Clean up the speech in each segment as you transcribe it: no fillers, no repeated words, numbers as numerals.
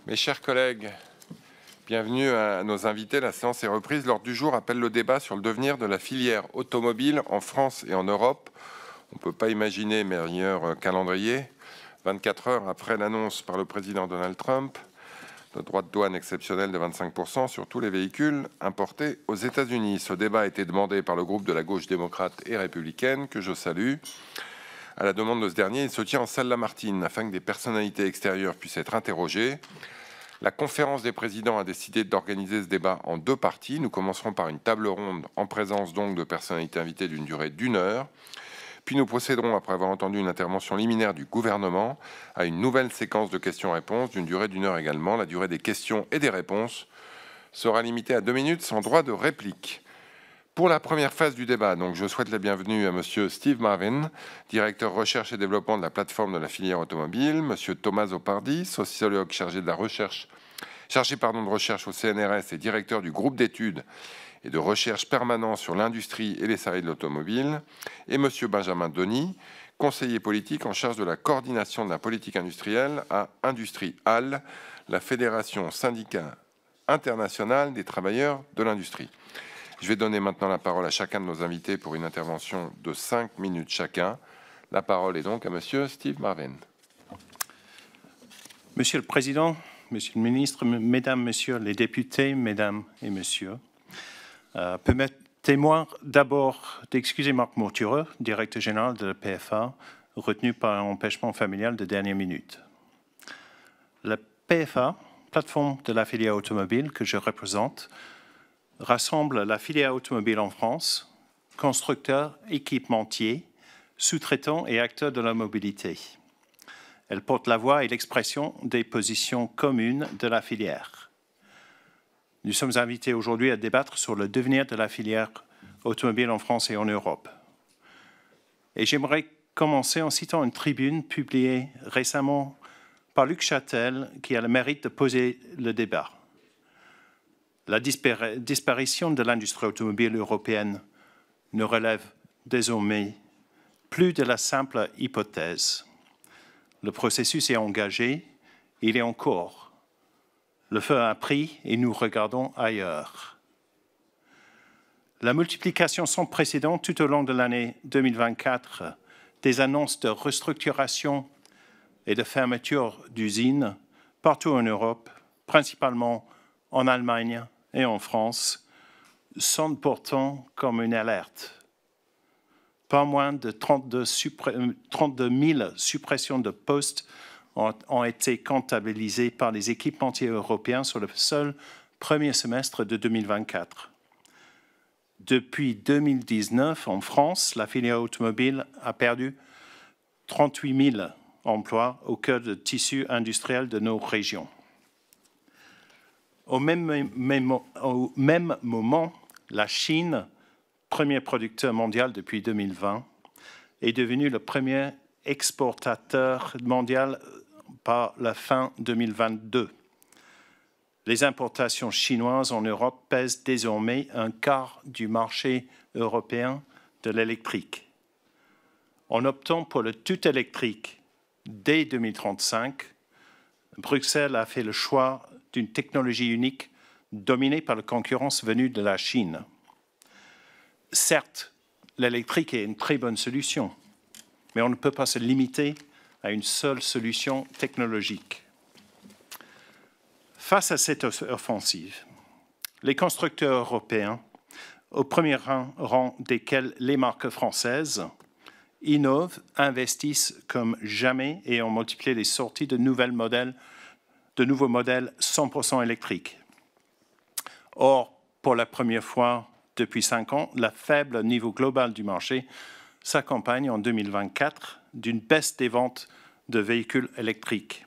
Mes chers collègues, bienvenue à nos invités. La séance est reprise. L'ordre du jour appelle le débat sur le devenir de la filière automobile en France et en Europe. On ne peut pas imaginer meilleur calendrier. 24 heures après l'annonce par le président Donald Trump de droits de douane exceptionnels de 25% sur tous les véhicules importés aux États-Unis. Ce débat a été demandé par le groupe de la gauche démocrate et républicaine, que je salue. À la demande de ce dernier, il se tient en salle Lamartine afin que des personnalités extérieures puissent être interrogées. La conférence des présidents a décidé d'organiser ce débat en deux parties. Nous commencerons par une table ronde en présence donc de personnalités invitées d'une durée d'1 heure. Puis nous procéderons, après avoir entendu une intervention liminaire du gouvernement, à une nouvelle séquence de questions-réponses d'une durée d'1 heure également. La durée des questions et des réponses sera limitée à 2 minutes sans droit de réplique. Pour la première phase du débat, donc, je souhaite la bienvenue à Monsieur Steve Marvin, directeur recherche et développement de la plateforme de la filière automobile, Monsieur Tommaso Pardi, sociologue chargé de recherche au CNRS et directeur du groupe d'études et de recherche permanent sur l'industrie et les salariés de l'automobile, et Monsieur Benjamin Denis, conseiller politique en charge de la coordination de la politique industrielle à Industrie HAL, la Fédération syndicale internationale des travailleurs de l'industrie. Je vais donner maintenant la parole à chacun de nos invités pour une intervention de 5 minutes chacun. La parole est donc à Monsieur Steve Marvin. Monsieur le Président, Monsieur le Ministre, Mesdames, Messieurs les députés, Mesdames et Messieurs, permettez-moi d'abord d'excuser Marc Mortureux, directeur général de la PFA, retenu par un empêchement familial de dernière minute. La PFA, plateforme de la filière automobile que je représente, rassemble la filière automobile en France, constructeurs, équipementiers, sous-traitants et acteurs de la mobilité. Elle porte la voix et l'expression des positions communes de la filière. Nous sommes invités aujourd'hui à débattre sur le devenir de la filière automobile en France et en Europe. Et j'aimerais commencer en citant une tribune publiée récemment par Luc Châtel qui a le mérite de poser le débat. La disparition de l'industrie automobile européenne ne relève désormais plus de la simple hypothèse. Le processus est engagé, il est en cours. Le feu a pris et nous regardons ailleurs. La multiplication sans précédent tout au long de l'année 2024 des annonces de restructuration et de fermeture d'usines partout en Europe, principalement en Allemagne et en France, sonne pourtant comme une alerte. Pas moins de 32 000 suppressions de postes ont été comptabilisées par les équipementiers européens sur le seul premier semestre de 2024. Depuis 2019, en France, la filière automobile a perdu 38 000 emplois au cœur du tissu industriel de nos régions. Au même moment, la Chine, premier producteur mondial depuis 2020, est devenue le premier exportateur mondial par la fin 2022. Les importations chinoises en Europe pèsent désormais un quart du marché européen de l'électrique. En optant pour le tout électrique dès 2035, Bruxelles a fait le choix d'une technologie unique dominée par la concurrence venue de la Chine. Certes, l'électrique est une très bonne solution, mais on ne peut pas se limiter à une seule solution technologique. Face à cette offensive, les constructeurs européens, au premier rang desquels les marques françaises, innovent, investissent comme jamais et ont multiplié les sorties de nouveaux modèles 100% électriques. Or, pour la première fois depuis 5 ans, le faible niveau global du marché s'accompagne en 2024 d'une baisse des ventes de véhicules électriques.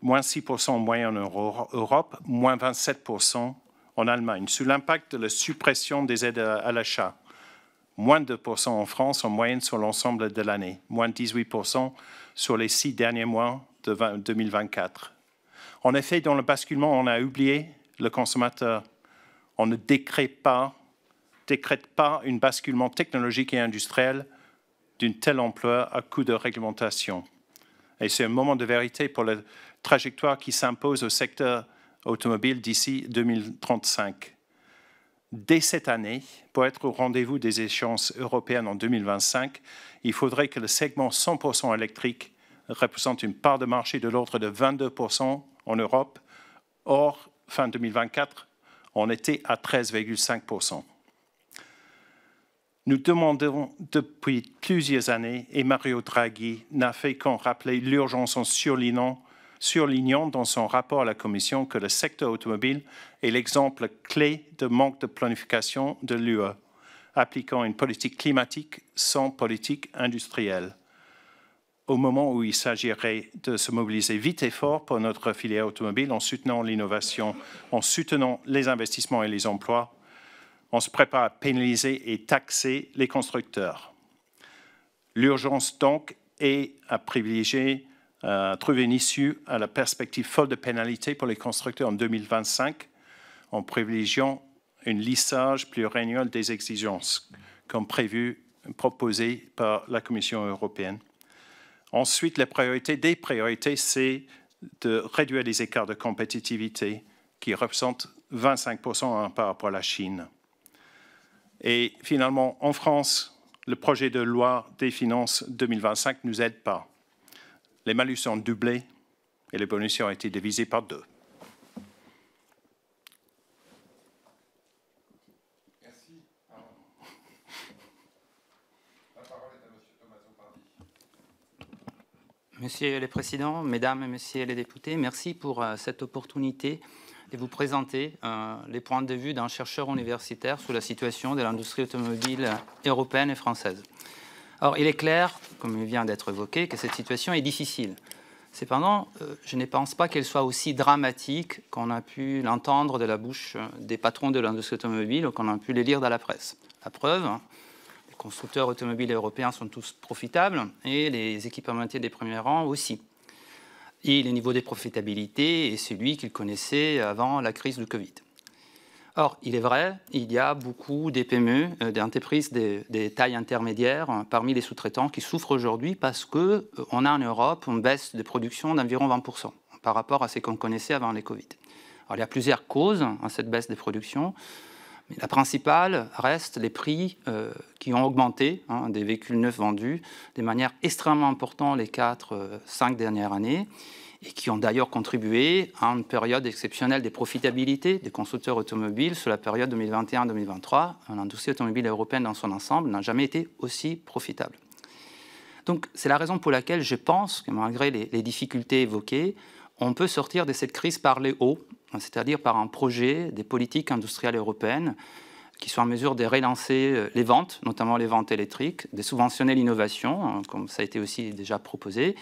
Moins 6% en moyenne en Europe, moins 27% en Allemagne, sous l'impact de la suppression des aides à l'achat. Moins 2% en France en moyenne sur l'ensemble de l'année, moins 18% sur les 6 derniers mois de 2024. En effet, dans le basculement, on a oublié le consommateur. On ne décrète pas un basculement technologique et industriel d'une telle ampleur à coup de réglementation. Et c'est un moment de vérité pour trajectoire qui s'impose au secteur automobile d'ici 2035. Dès cette année, pour être au rendez-vous des échéances européennes en 2025, il faudrait que le segment 100% électrique représente une part de marché de l'ordre de 22% en Europe. Or, fin 2024, on était à 13,5%. Nous demandons depuis plusieurs années, et Mario Draghi n'a fait qu'en rappeler l'urgence en surlignant dans son rapport à la Commission que le secteur automobile est l'exemple clé de manque de planification de l'UE, appliquant une politique climatique sans politique industrielle. Au moment où il s'agirait de se mobiliser vite et fort pour notre filière automobile en soutenant l'innovation, en soutenant les investissements et les emplois, on se prépare à pénaliser et taxer les constructeurs. L'urgence donc est à privilégier, trouver une issue à la perspective folle de pénalités pour les constructeurs en 2025 en privilégiant un lissage pluriannuel des exigences comme proposé par la Commission européenne. Ensuite, les priorités, c'est de réduire les écarts de compétitivité qui représentent 25% par rapport à la Chine. Et finalement, en France, le projet de loi des finances 2025 ne nous aide pas. Les malus ont doublé et les bonus ont été divisés par 2. Merci. La parole est à M. Tommaso Pardi. Monsieur le Président, Mesdames et Messieurs les députés, merci pour cette opportunité de vous présenter les points de vue d'un chercheur universitaire sur la situation de l'industrie automobile européenne et française. Alors, il est clair, comme il vient d'être évoqué, que cette situation est difficile. Cependant, je ne pense pas qu'elle soit aussi dramatique qu'on a pu l'entendre de la bouche des patrons de l'industrie automobile ou qu'on a pu les lire dans la presse. La preuve, les constructeurs automobiles européens sont tous profitables et les équipementiers des premiers rangs aussi. Et le niveau de profitabilité est celui qu'ils connaissaient avant la crise du Covid. Or, il est vrai, il y a beaucoup des PME, d'entreprises des tailles intermédiaires parmi les sous-traitants qui souffrent aujourd'hui parce qu'on a en Europe une baisse de production d'environ 20% par rapport à ce qu'on connaissait avant les Covid. Alors, il y a plusieurs causes à cette baisse de production, mais la principale reste les prix qui ont augmenté des véhicules neufs vendus de manière extrêmement importante les 4-5 dernières années, et qui ont d'ailleurs contribué à une période exceptionnelle de profitabilité des constructeurs automobiles sur la période 2021-2023. L'industrie automobile européenne dans son ensemble n'a jamais été aussi profitable. Donc c'est la raison pour laquelle je pense que malgré les difficultés évoquées, on peut sortir de cette crise par les hauts, c'est-à-dire par un projet des politiques industrielles européennes qui sont en mesure de relancer les ventes, notamment les ventes électriques, de subventionner l'innovation, comme ça a été aussi déjà proposé,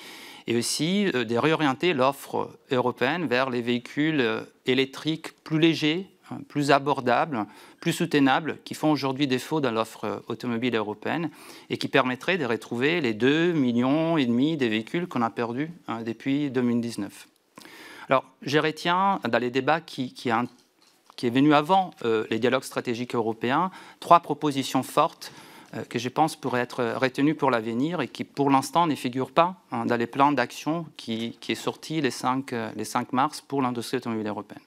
et aussi de réorienter l'offre européenne vers les véhicules électriques plus légers, plus abordables, plus soutenables, qui font aujourd'hui défaut dans l'offre automobile européenne et qui permettraient de retrouver les 2,5 millions de véhicules qu'on a perdus depuis 2019. Alors, je retiens dans les débats qui est venu avant les dialogues stratégiques européens, 3 propositions fortes que je pense pourraient être retenues pour l'avenir et qui, pour l'instant, ne figurent pas dans les plans d'action qui est sorti les 5 mars pour l'industrie automobile européenne.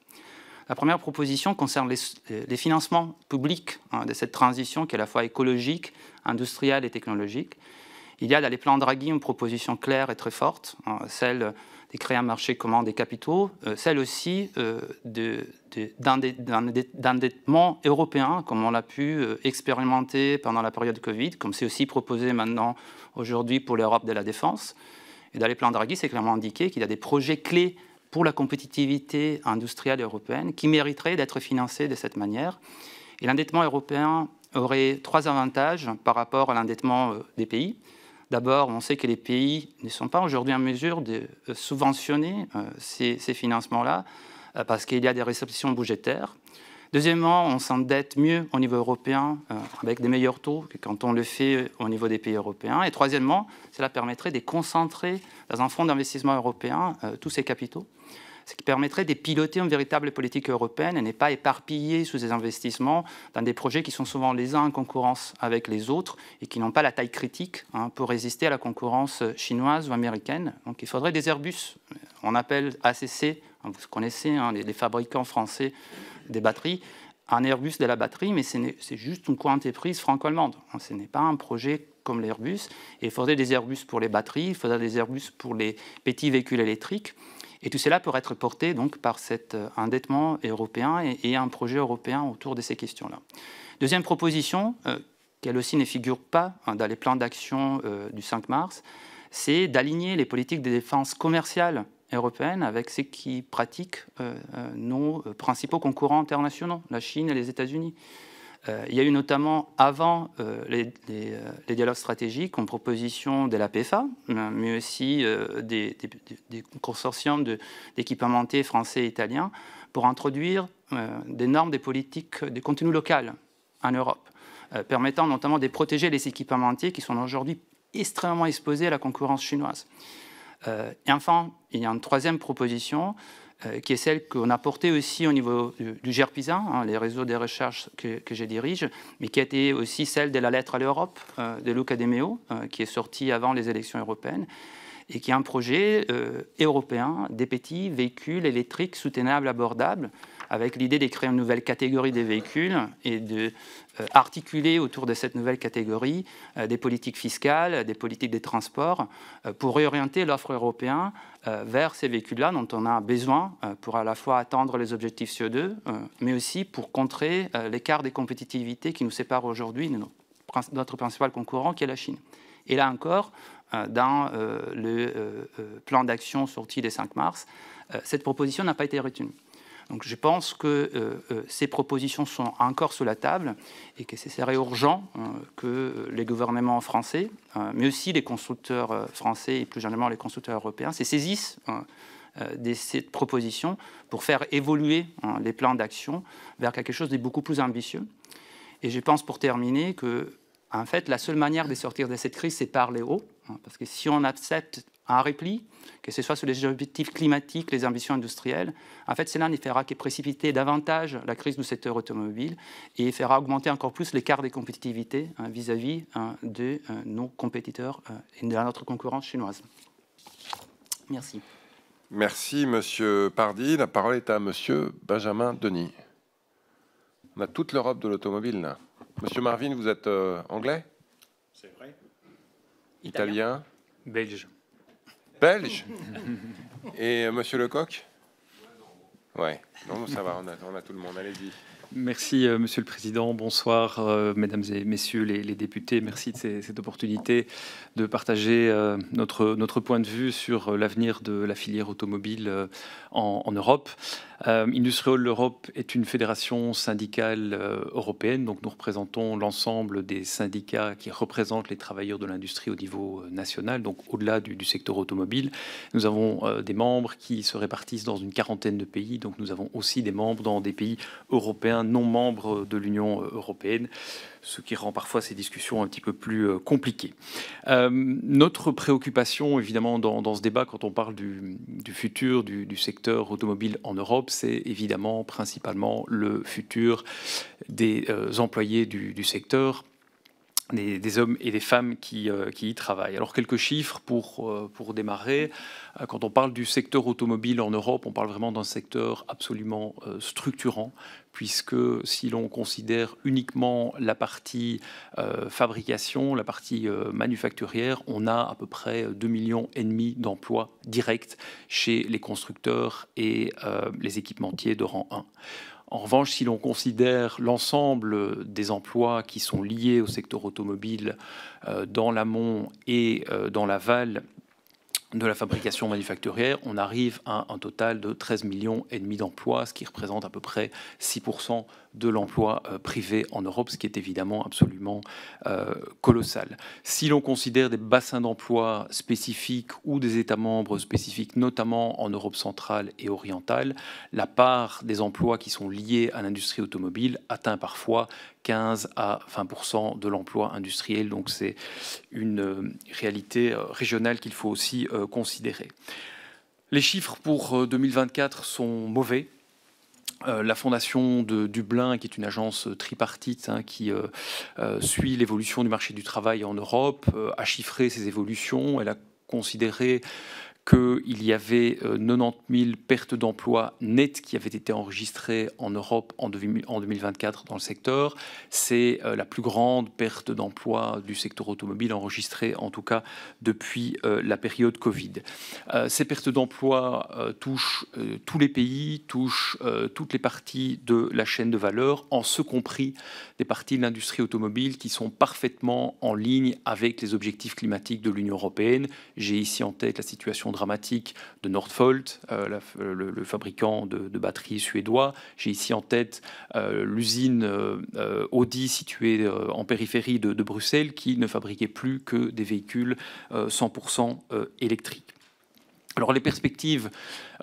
La première proposition concerne les financements publics de cette transition qui est à la fois écologique, industrielle et technologique. Il y a dans les plans Draghi une proposition claire et très forte, celle de créer un marché commun des capitaux, celle aussi d'endettement européen, comme on l'a pu expérimenter pendant la période Covid, comme c'est aussi proposé maintenant aujourd'hui pour l'Europe de la défense. Et dans les plans Draghi, c'est clairement indiqué qu'il y a des projets clés pour la compétitivité industrielle européenne qui mériteraient d'être financés de cette manière. Et l'endettement européen aurait 3 avantages par rapport à l'endettement des pays. D'abord, on sait que les pays ne sont pas aujourd'hui en mesure de subventionner ces financements-là parce qu'il y a des restrictions budgétaires. Deuxièmement, on s'endette mieux au niveau européen avec des meilleurs taux que quand on le fait au niveau des pays européens. Et troisièmement, cela permettrait de concentrer dans un fonds d'investissement européen tous ces capitaux. ce qui permettrait de piloter une véritable politique européenne et n'est pas éparpillé sous des investissements dans des projets qui sont souvent les uns en concurrence avec les autres et qui n'ont pas la taille critique pour résister à la concurrence chinoise ou américaine. Donc il faudrait des Airbus. On appelle ACC, vous connaissez les fabricants français des batteries, un Airbus de la batterie, mais c'est juste une co-entreprise franco-allemande. Ce n'est pas un projet comme l'Airbus. Et il faudrait des Airbus pour les batteries, il faudrait des Airbus pour les petits véhicules électriques. Et tout cela pourrait être porté donc, par cet endettement européen et un projet européen autour de ces questions-là. Deuxième proposition, qu'elle aussi ne figure pas dans les plans d'action du 5 mars, c'est d'aligner les politiques de défense commerciale européenne avec ceux qui pratiquent nos principaux concurrents internationaux, la Chine et les États-Unis. Il y a eu notamment, avant les dialogues stratégiques, une proposition de la PFA, mais aussi des consortiums d'équipementiers français et italiens pour introduire des normes des politiques de contenu local en Europe, permettant notamment de protéger les équipementiers qui sont aujourd'hui extrêmement exposés à la concurrence chinoise. Et enfin, il y a une troisième proposition qui est celle qu'on a portée aussi au niveau du GERPISA, les réseaux de recherche que je dirige, mais qui a été aussi celle de la lettre à l'Europe de Luca De Meo, qui est sortie avant les élections européennes, et qui est un projet européen des petits véhicules électriques soutenables, abordables, avec l'idée de créer une nouvelle catégorie des véhicules et d'articuler autour de cette nouvelle catégorie des politiques fiscales, des politiques de transport, pour réorienter l'offre européenne vers ces véhicules-là dont on a besoin pour à la fois atteindre les objectifs CO2, mais aussi pour contrer l'écart de compétitivité qui nous sépare aujourd'hui de notre principal concurrent, qui est la Chine. Et là encore, dans le plan d'action sorti le 5 mars, cette proposition n'a pas été retenue. Donc je pense que ces propositions sont encore sur la table et que ce serait urgent que les gouvernements français, mais aussi les constructeurs français et plus généralement les constructeurs européens, se saisissent de cette proposition pour faire évoluer les plans d'action vers quelque chose de beaucoup plus ambitieux. Et je pense pour terminer que en fait, la seule manière de sortir de cette crise, c'est parler haut, parce que si on accepte un repli, que ce soit sur les objectifs climatiques, les ambitions industrielles, en fait, cela ne fera que précipiter davantage la crise du secteur automobile et fera augmenter encore plus l'écart de compétitivité vis-à-vis de nos compétiteurs et de notre concurrence chinoise. Merci. Merci, Monsieur Pardy. La parole est à Monsieur Benjamin Denis. On a toute l'Europe de l'automobile, là. Monsieur Marvin, vous êtes anglais? C'est vrai. Italien? Belge. Belge? Et Monsieur Lecoq? Ouais, non, ça va, on a tout le monde, allez-y. Merci, Monsieur le Président. Bonsoir, Mesdames et Messieurs les députés. Merci de cette opportunité de partager notre point de vue sur l'avenir de la filière automobile en Europe. Industrial Europe est une fédération syndicale européenne, donc nous représentons l'ensemble des syndicats qui représentent les travailleurs de l'industrie au niveau national, donc au-delà du secteur automobile. Nous avons des membres qui se répartissent dans une quarantaine de pays, donc nous avons aussi des membres dans des pays européens non membres de l'Union européenne, ce qui rend parfois ces discussions un petit peu plus compliquées. Notre préoccupation, évidemment, dans ce débat, quand on parle du futur du secteur automobile en Europe, c'est évidemment principalement le futur des employés du secteur, des hommes et des femmes qui y travaillent. Alors quelques chiffres pour démarrer. Quand on parle du secteur automobile en Europe, on parle vraiment d'un secteur absolument structurant, puisque si l'on considère uniquement la partie fabrication, la partie manufacturière, on a à peu près 2,5 millions d'emplois directs chez les constructeurs et les équipementiers de rang 1. En revanche, si l'on considère l'ensemble des emplois qui sont liés au secteur automobile dans l'amont et dans l'aval de la fabrication manufacturière, on arrive à un total de 13,5 millions d'emplois, ce qui représente à peu près 6% de l'emploi privé en Europe, ce qui est évidemment absolument colossal. Si l'on considère des bassins d'emploi spécifiques ou des États membres spécifiques, notamment en Europe centrale et orientale, la part des emplois qui sont liés à l'industrie automobile atteint parfois 15 à 20% de l'emploi industriel. Donc c'est une réalité régionale qu'il faut aussi considérer. Les chiffres pour 2024 sont mauvais. La Fondation de Dublin, qui est une agence tripartite qui suit l'évolution du marché du travail en Europe, a chiffré ces évolutions. Elle a considéré qu'il y avait 90 000 pertes d'emplois nettes qui avaient été enregistrées en Europe en 2024 dans le secteur. C'est la plus grande perte d'emplois du secteur automobile enregistrée, en tout cas depuis la période Covid. Ces pertes d'emplois touchent tous les pays, touchent toutes les parties de la chaîne de valeur, en ce compris des parties de l'industrie automobile qui sont parfaitement en ligne avec les objectifs climatiques de l'Union européenne. J'ai ici en tête la situation dramatique de Northvolt, le fabricant de batteries suédois. J'ai ici en tête l'usine Audi située en périphérie de Bruxelles qui ne fabriquait plus que des véhicules 100% électriques. Alors les perspectives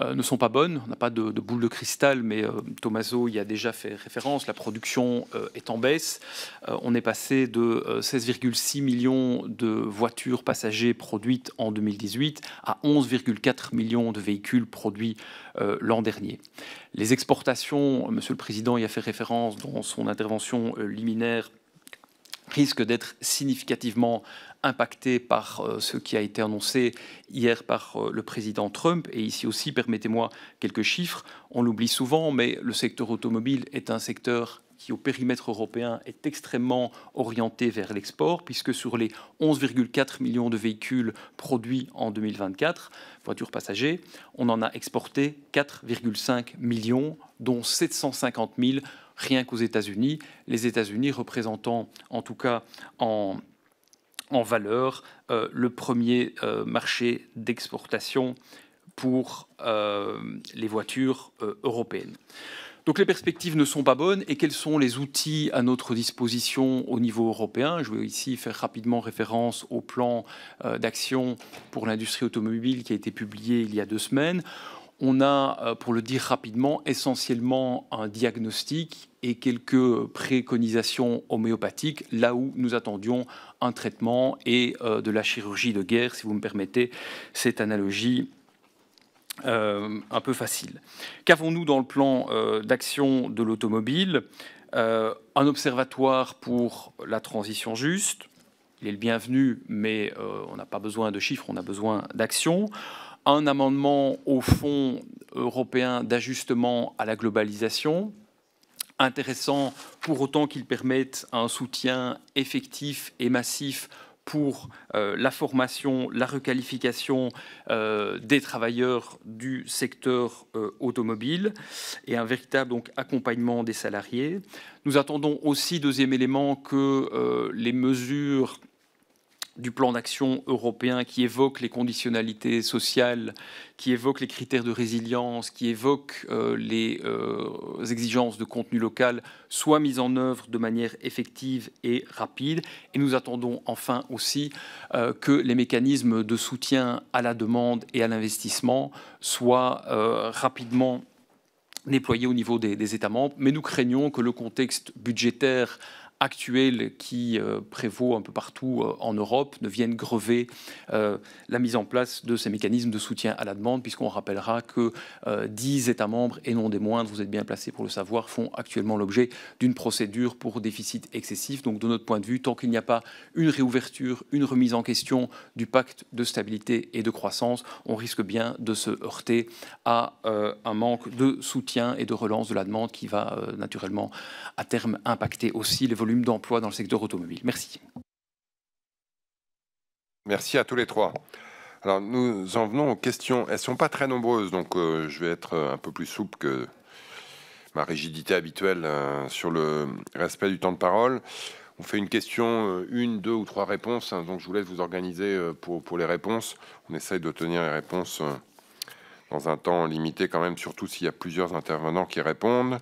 ne sont pas bonnes, on n'a pas de boule de cristal, mais Tommaso y a déjà fait référence, la production est en baisse. On est passé de 16,6 millions de voitures passagers produites en 2018 à 11,4 millions de véhicules produits l'an dernier. Les exportations, Monsieur le Président y a fait référence dans son intervention liminaire, risquent d'être significativement impacté par ce qui a été annoncé hier par le président Trump. Et ici aussi, permettez-moi quelques chiffres. On l'oublie souvent, mais le secteur automobile est un secteur qui, au périmètre européen, est extrêmement orienté vers l'export, puisque sur les 11,4 millions de véhicules produits en 2024, voitures passagers, on en a exporté 4,5 millions, dont 750 000 rien qu'aux États-Unis. Les États-Unis représentant, en tout cas en valeur, le premier marché d'exportation pour les voitures européennes. Donc les perspectives ne sont pas bonnes. Et quels sont les outils à notre disposition au niveau européen? Je vais ici faire rapidement référence au plan d'action pour l'industrie automobile qui a été publié il y a 2 semaines. On a, pour le dire rapidement, essentiellement un diagnostic et quelques préconisations homéopathiques, là où nous attendions un traitement et de la chirurgie de guerre, si vous me permettez cette analogie un peu facile. Qu'avons-nous dans le plan d'action de l'automobile? Un observatoire pour la transition juste. Il est le bienvenu, mais on n'a pas besoin de chiffres, on a besoin d'action. Un amendement au Fonds européen d'ajustement à la globalisation, intéressant pour autant qu'il permette un soutien effectif et massif pour la formation, la requalification des travailleurs du secteur automobile et un véritable accompagnement des salariés. Nous attendons aussi, deuxième élément, que les mesures du plan d'action européen qui évoque les conditionnalités sociales, qui évoque les critères de résilience, qui évoque les exigences de contenu local, soient mises en œuvre de manière effective et rapide. Et nous attendons enfin aussi que les mécanismes de soutien à la demande et à l'investissement soient rapidement déployés au niveau des États membres. Mais nous craignons que le contexte budgétaire actuel qui prévaut un peu partout en Europe ne vienne grever la mise en place de ces mécanismes de soutien à la demande, puisqu'on rappellera que 10 États membres, et non des moindres, vous êtes bien placés pour le savoir, font actuellement l'objet d'une procédure pour déficit excessif. Donc de notre point de vue, tant qu'il n'y a pas une réouverture, une remise en question du pacte de stabilité et de croissance, on risque bien de se heurter à un manque de soutien et de relance de la demande qui va naturellement à terme impacter aussi les volumes d'emploi dans le secteur automobile. Merci. Merci à tous les trois. Alors, nous en venons aux questions. Elles ne sont pas très nombreuses, donc je vais être un peu plus souple que ma rigidité habituelle sur le respect du temps de parole. On fait une question, 1, 2 ou 3 réponses, donc je vous laisse vous organiser pour les réponses. On essaye de tenir les réponses dans un temps limité quand même, surtout s'il y a plusieurs intervenants qui répondent.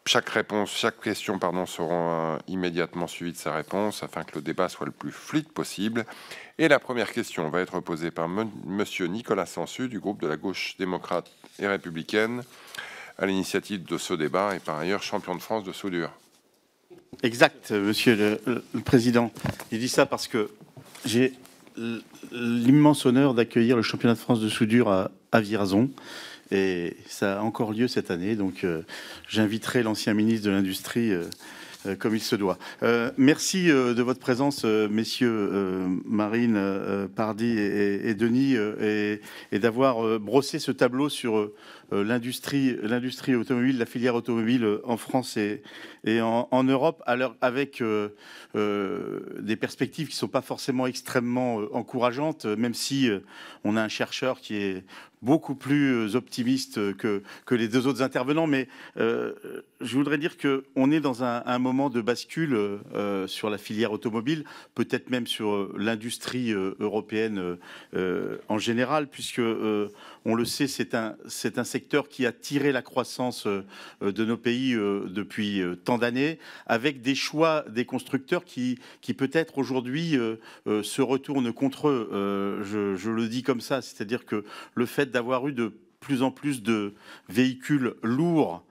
Chaque question sera immédiatement suivie de sa réponse afin que le débat soit le plus fluide possible. Et la première question va être posée par Monsieur Nicolas Sansu du groupe de la gauche démocrate et républicaine à l'initiative de ce débat et par ailleurs champion de France de soudure. Exact, Monsieur le Président. Je dis ça parce que j'ai l'immense honneur d'accueillir le championnat de France de soudure à Vierzon. Et ça a encore lieu cette année, donc j'inviterai l'ancien ministre de l'Industrie comme il se doit. Merci de votre présence, messieurs Marine, Pardy et Denis, et d'avoir brossé ce tableau sur l'industrie automobile, la filière automobile en France et en Europe, avec des perspectives qui ne sont pas forcément extrêmement encourageantes, même si on a un chercheur qui est beaucoup plus optimiste que les deux autres intervenants. Mais je voudrais dire qu'on est dans un moment de bascule sur la filière automobile, peut-être même sur l'industrie européenne en général, puisque on le sait, c'est un secteur qui a tiré la croissance de nos pays depuis tant d'années, avec des choix des constructeurs qui peut-être aujourd'hui se retournent contre eux. Je le dis comme ça, c'est-à-dire que le fait d'avoir eu de plus en plus de véhicules lourds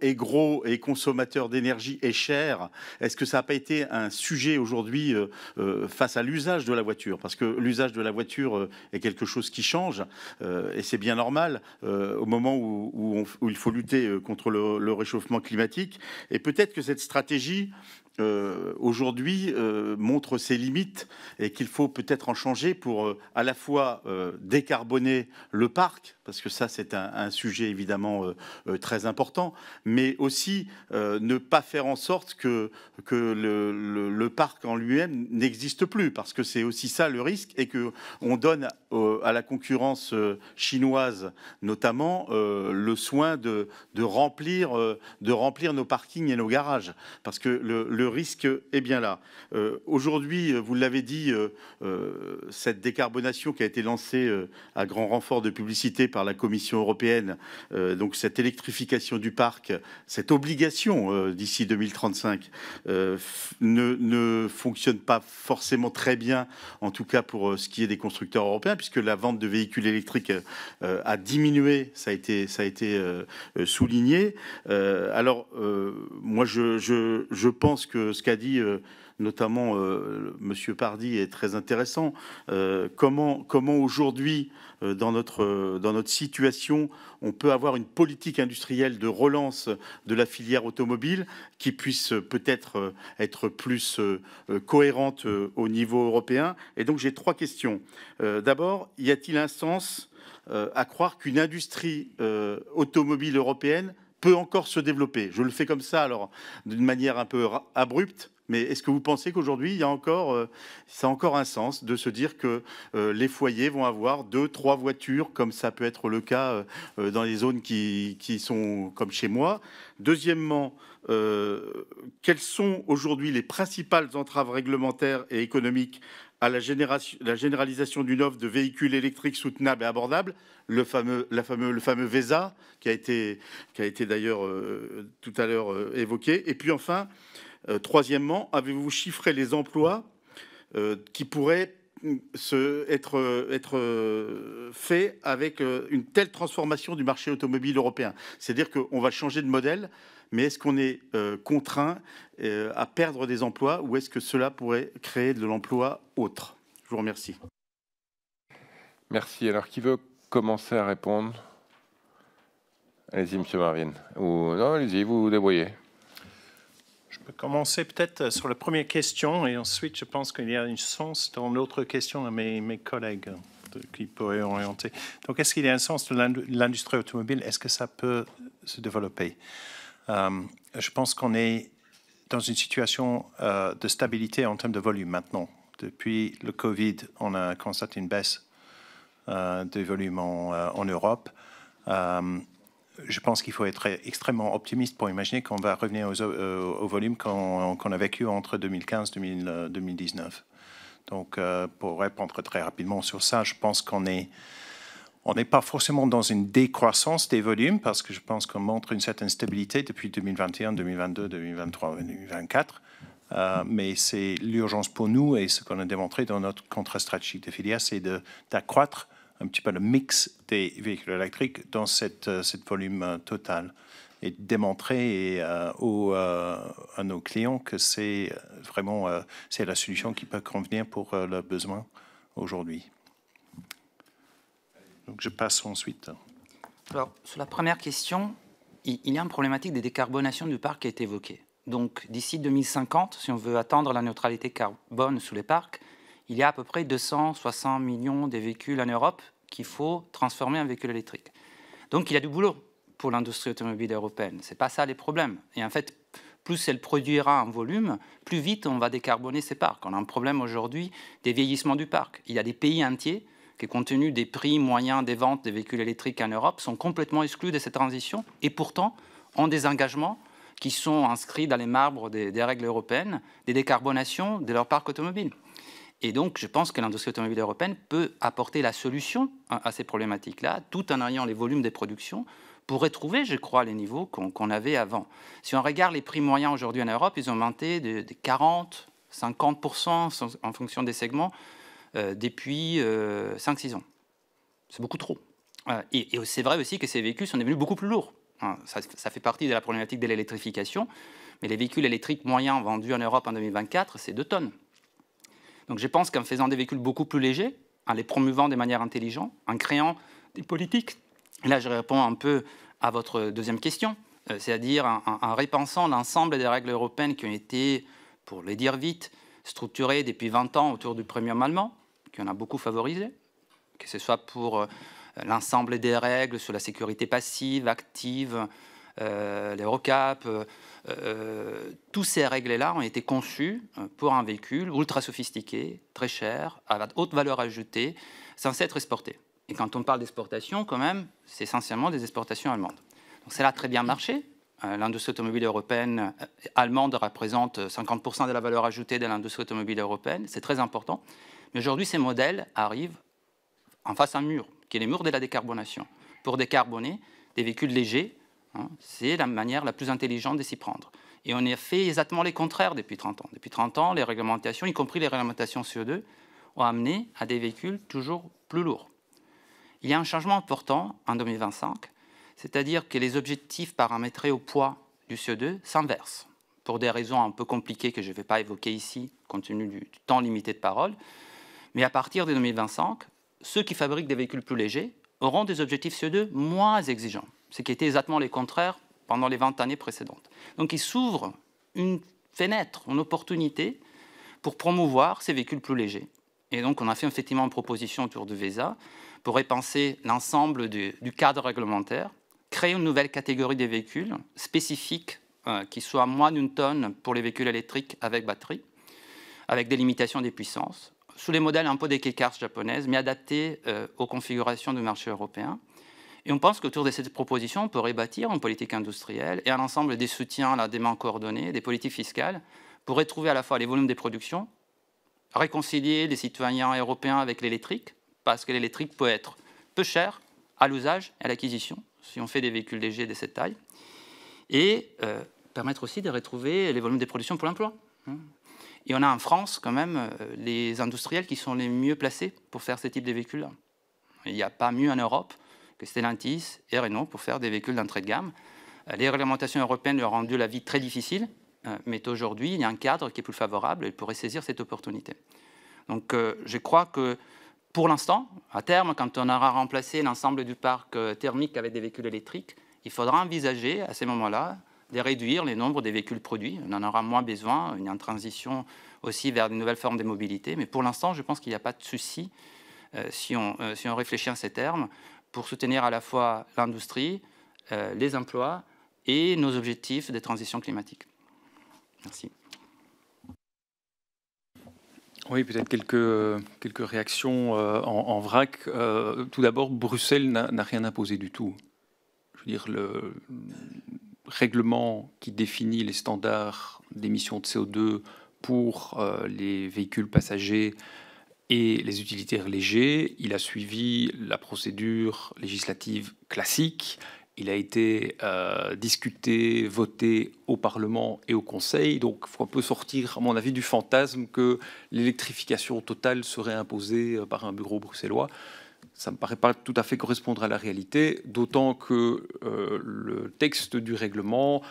et gros et consommateurs d'énergie et chers, est-ce que ça n'a pas été un sujet aujourd'hui face à l'usage de la voiture? Parce que l'usage de la voiture est quelque chose qui change et c'est bien normal au moment où il faut lutter contre le réchauffement climatique. Et peut-être que cette stratégie aujourd'hui montre ses limites et qu'il faut peut-être en changer pour à la fois décarboner le parc, parce que ça c'est un sujet évidemment très important, mais aussi ne pas faire en sorte que le parc en lui-même n'existe plus, parce que c'est aussi ça le risque, et que on donne à la concurrence chinoise notamment le soin de remplir nos parkings et nos garages, parce que le risque est bien là. Aujourd'hui, vous l'avez dit, cette décarbonation qui a été lancée à grand renfort de publicité par la Commission européenne, donc cette électrification du parc, cette obligation d'ici 2035, ne fonctionne pas forcément très bien, en tout cas pour ce qui est des constructeurs européens, puisque la vente de véhicules électriques a diminué, ça a été souligné. Alors, moi, je pense que ce qu'a dit notamment Monsieur Pardy est très intéressant. Comment aujourd'hui, dans notre situation, on peut avoir une politique industrielle de relance de la filière automobile qui puisse peut-être être plus cohérente au niveau européen. Et donc j'ai trois questions. D'abord, y a-t-il un sens à croire qu'une industrie automobile européenne peut encore se développer? Je le fais comme ça, alors d'une manière un peu abrupte, mais est-ce que vous pensez qu'aujourd'hui, ça a encore un sens de se dire que les foyers vont avoir 2-3 voitures, comme ça peut être le cas dans les zones qui sont comme chez moi? Deuxièmement, quelles sont aujourd'hui les principales entraves réglementaires et économiques à la généralisation d'une offre de véhicules électriques soutenables et abordables, le fameux VESA, qui a été d'ailleurs tout à l'heure évoqué. Et puis enfin, troisièmement, avez-vous chiffré les emplois qui pourraient être faits avec une telle transformation du marché automobile européen? C'est-à-dire qu'on va changer de modèle, mais est-ce qu'on est contraint à perdre des emplois, ou est-ce que cela pourrait créer de l'emploi autre? Je vous remercie. Merci. Alors, qui veut commencer à répondre? Allez-y, Monsieur Marvin. Ou non, allez-y, vous vous débrouillez. Je peux commencer peut-être sur la première question, et ensuite je pense qu'il y a une sens dans l'autre question à mes collègues qui pourraient orienter. Donc, est-ce qu'il y a un sens de l'industrie automobile? Est-ce que ça peut se développer? Je pense qu'on est dans une situation de stabilité en termes de volume maintenant. Depuis le Covid, on a constaté une baisse des volumes en Europe. Je pense qu'il faut être extrêmement optimiste pour imaginer qu'on va revenir au volume qu'on a vécu entre 2015 et 2019. Donc, pour répondre très rapidement sur ça, je pense qu'on n'est pas forcément dans une décroissance des volumes, parce que je pense qu'on montre une certaine stabilité depuis 2021, 2022, 2023, 2024. Mais c'est l'urgence pour nous, et ce qu'on a démontré dans notre contrat stratégique de filière, c'est d'accroître un petit peu le mix des véhicules électriques dans cette volume total. et démontrer à nos clients que c'est vraiment c'est la solution qui peut convenir pour leurs besoins aujourd'hui. Donc je passe ensuite. Alors, sur la première question, il y a une problématique de décarbonation du parc qui a été évoquée. Donc, d'ici 2050, si on veut atteindre la neutralité carbone sous les parcs, il y a à peu près 260 millions de véhicules en Europe qu'il faut transformer en véhicules électriques. Donc, il y a du boulot pour l'industrie automobile européenne. Ce n'est pas ça les problèmes. Et en fait, plus elle produira en volume, plus vite on va décarboner ces parcs. On a un problème aujourd'hui des vieillissements du parc. Il y a des pays entiers qui, compte tenu des prix moyens des ventes des véhicules électriques en Europe, sont complètement exclus de cette transition et pourtant ont des engagements qui sont inscrits dans les marbres des règles européennes, des décarbonations de leur parc automobile. Et donc, je pense que l'industrie automobile européenne peut apporter la solution à ces problématiques-là, tout en ayant les volumes de production, pour retrouver, je crois, les niveaux qu'on avait avant. Si on regarde les prix moyens aujourd'hui en Europe, ils ont augmenté de 40, 50% en fonction des segments depuis 5-6 ans. C'est beaucoup trop. Et c'est vrai aussi que ces véhicules sont devenus beaucoup plus lourds. Ça fait partie de la problématique de l'électrification, mais les véhicules électriques moyens vendus en Europe en 2024, c'est 2 tonnes. Donc je pense qu'en faisant des véhicules beaucoup plus légers, en les promouvant de manière intelligente, en créant des politiques, et là je réponds un peu à votre deuxième question, c'est-à-dire en repensant l'ensemble des règles européennes qui ont été, pour les dire vite, structurées depuis 20 ans autour du premium allemand, qui en a beaucoup favorisé, que ce soit pour l'ensemble des règles sur la sécurité passive, active, l'Eurocap, toutes ces règles-là ont été conçues pour un véhicule ultra sophistiqué, très cher, à haute valeur ajoutée, censé être exporté. Et quand on parle d'exportation, quand même, c'est essentiellement des exportations allemandes. Donc ça a très bien marché. L'industrie automobile européenne allemande représente 50% de la valeur ajoutée de l'industrie automobile européenne. C'est très important. Mais aujourd'hui, ces modèles arrivent en face à un mur, qui est le mur de la décarbonation. Pour décarboner des véhicules légers, c'est la manière la plus intelligente de s'y prendre. Et on a fait exactement les contraires depuis 30 ans. Depuis 30 ans, les réglementations, y compris les réglementations CO2, ont amené à des véhicules toujours plus lourds. Il y a un changement important en 2025, c'est-à-dire que les objectifs paramétrés au poids du CO2 s'inversent, pour des raisons un peu compliquées que je ne vais pas évoquer ici, compte tenu du temps limité de parole. Mais à partir de 2025, ceux qui fabriquent des véhicules plus légers auront des objectifs CO2 moins exigeants, ce qui était exactement le contraire pendant les 20 années précédentes. Donc il s'ouvre une fenêtre, une opportunité pour promouvoir ces véhicules plus légers. Et donc on a fait effectivement une proposition autour de VESA pour repenser l'ensemble du cadre réglementaire, créer une nouvelle catégorie de véhicules spécifiques qui soient moins d'1 tonne pour les véhicules électriques avec batterie, avec des limitations des puissances, sous les modèles un peu des K-cars japonaises, mais adaptés aux configurations du marché européen. Et on pense qu'autour de cette proposition, on pourrait bâtir une politique industrielle et un ensemble des soutiens, des mains coordonnées, des politiques fiscales, pour retrouver à la fois les volumes de production, réconcilier les citoyens européens avec l'électrique, parce que l'électrique peut être peu cher à l'usage et à l'acquisition, si on fait des véhicules légers de cette taille, et permettre aussi de retrouver les volumes de production pour l'emploi. Et on a en France, quand même, les industriels qui sont les mieux placés pour faire ce type de véhicules-là. Il n'y a pas mieux en Europe que Stellantis et Renault pour faire des véhicules d'entrée de gamme. Les réglementations européennes leur ont rendu la vie très difficile, mais aujourd'hui, il y a un cadre qui est plus favorable et ils pourraient saisir cette opportunité. Donc, je crois que, pour l'instant, à terme, quand on aura remplacé l'ensemble du parc thermique avec des véhicules électriques, il faudra envisager, à ces moments-là, de réduire le nombre des véhicules produits. On en aura moins besoin. Il y a une transition aussi vers de nouvelles formes de mobilité. Mais pour l'instant, je pense qu'il n'y a pas de souci, si on réfléchit à ces termes, pour soutenir à la fois l'industrie, les emplois et nos objectifs de transition climatique. Merci. Oui, peut-être quelques réactions en vrac. Tout d'abord, Bruxelles n'a rien imposé du tout. Je veux dire, le règlement qui définit les standards d'émissions de CO2 pour les véhicules passagers et les utilitaires légers, il a suivi la procédure législative classique. Il a été discuté, voté au Parlement et au Conseil. Donc, il faut un peu sortir, à mon avis, du fantasme que l'électrification totale serait imposée par un bureau bruxellois. ça ne me paraît pas tout à fait correspondre à la réalité, d'autant que le texte du règlement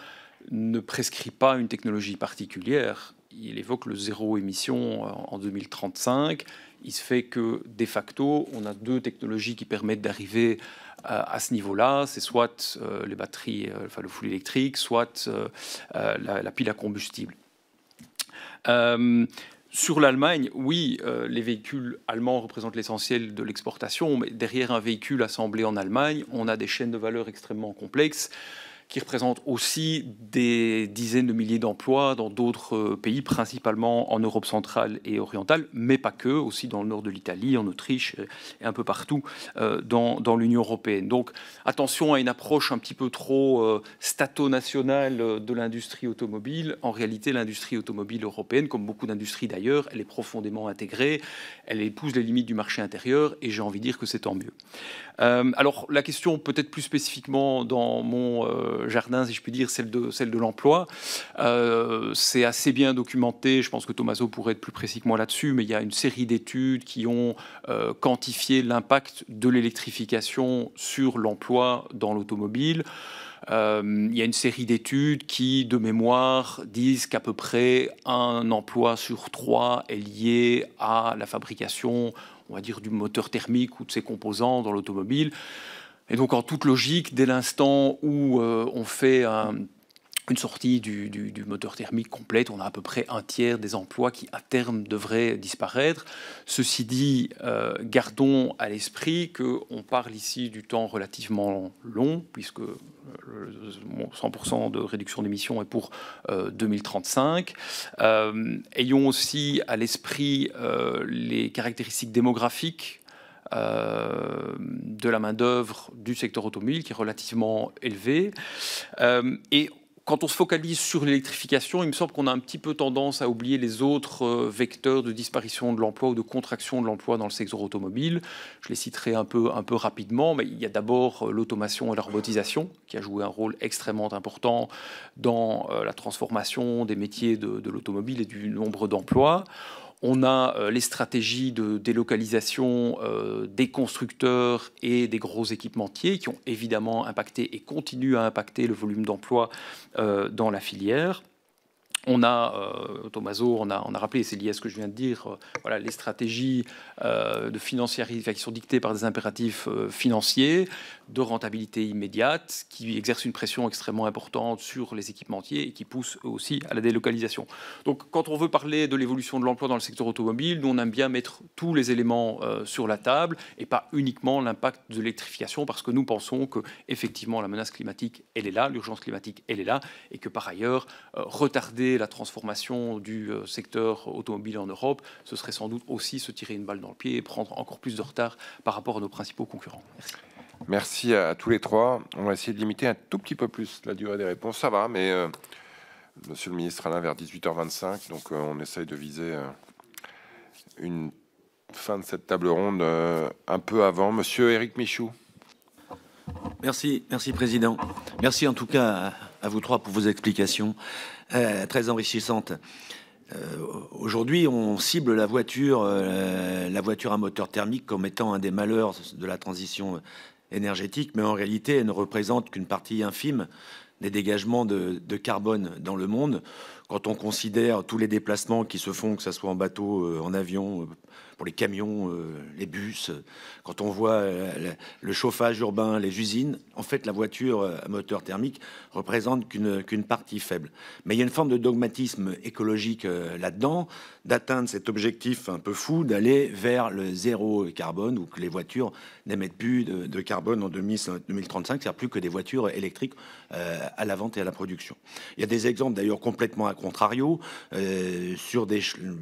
ne prescrit pas une technologie particulière. Il évoque le zéro émission en 2035. Il se fait que, de facto, on a deux technologies qui permettent d'arriver à ce niveau-là. C'est soit les batteries, enfin le full électrique, soit la pile à combustible. Sur l'Allemagne, oui, les véhicules allemands représentent l'essentiel de l'exportation, mais derrière un véhicule assemblé en Allemagne, on a des chaînes de valeur extrêmement complexes qui représentent aussi des dizaines de milliers d'emplois dans d'autres pays, principalement en Europe centrale et orientale, mais pas que, aussi dans le nord de l'Italie, en Autriche et un peu partout dans l'Union européenne. Donc attention à une approche un petit peu trop stato-nationale de l'industrie automobile. En réalité, l'industrie automobile européenne, comme beaucoup d'industries d'ailleurs, elle est profondément intégrée, elle épouse les limites du marché intérieur, et j'ai envie de dire que c'est tant mieux. Alors la question peut-être plus spécifiquement dans mon jardin, si je puis dire, celle de l'emploi. C'est assez bien documenté, je pense que Tommaso pourrait être plus précis que moi là-dessus, mais il y a une série d'études qui ont quantifié l'impact de l'électrification sur l'emploi dans l'automobile. Il y a une série d'études qui, de mémoire, disent qu'à peu près un emploi sur 3 est lié à la fabrication, on va dire, du moteur thermique ou de ses composants dans l'automobile. Et donc, en toute logique, dès l'instant où on fait une sortie du moteur thermique complète, on a à peu près un tiers des emplois qui, à terme, devraient disparaître. Ceci dit, gardons à l'esprit qu'on parle ici du temps relativement long, puisque 100% de réduction d'émissions est pour 2035. Ayons aussi à l'esprit les caractéristiques démographiques de la main-d'œuvre du secteur automobile, qui est relativement élevée. Et quand on se focalise sur l'électrification, il me semble qu'on a un petit peu tendance à oublier les autres vecteurs de disparition de l'emploi ou de contraction de l'emploi dans le secteur automobile. Je les citerai un peu rapidement, mais il y a d'abord l'automation et la robotisation, qui a joué un rôle extrêmement important dans la transformation des métiers de l'automobile et du nombre d'emplois. On a les stratégies de délocalisation des constructeurs et des gros équipementiers qui ont évidemment impacté et continuent à impacter le volume d'emploi dans la filière. On a, Tommaso, on a rappelé, c'est lié à ce que je viens de dire, voilà, les stratégies de financiarisation qui sont dictées par des impératifs financiers, de rentabilité immédiate, qui exercent une pression extrêmement importante sur les équipementiers et qui poussent aussi à la délocalisation. Donc, quand on veut parler de l'évolution de l'emploi dans le secteur automobile, nous, on aime bien mettre tous les éléments sur la table et pas uniquement l'impact de l'électrification, parce que nous pensons que, effectivement, la menace climatique, elle est là, l'urgence climatique, elle est là, et que, par ailleurs, retarder la transformation du secteur automobile en Europe, ce serait sans doute aussi se tirer une balle dans le pied et prendre encore plus de retard par rapport à nos principaux concurrents. Merci. Merci à tous les trois. On va essayer de limiter un tout petit peu plus la durée des réponses. Ça va, mais Monsieur le ministre Alain, vers 18h25, donc on essaye de viser une fin de cette table ronde un peu avant. Monsieur Éric Michaud. Merci, Président. Merci en tout cas à vous trois pour vos explications très enrichissantes. Aujourd'hui, on cible la voiture à moteur thermique comme étant un des malheurs de la transition énergétique, mais en réalité, elle ne représente qu'une partie infime des dégagements de carbone dans le monde. Quand on considère tous les déplacements qui se font, que ce soit en bateau, en avion, pour les camions, les bus, quand on voit le chauffage urbain, les usines, en fait, la voiture à moteur thermique représente qu'une partie faible. Mais il y a une forme de dogmatisme écologique là-dedans, d'atteindre cet objectif un peu fou, d'aller vers le zéro carbone, ou que les voitures n'émettent plus de carbone en 2035, c'est-à-dire plus que des voitures électriques à la vente et à la production. Il y a des exemples d'ailleurs complètement à contrario. Il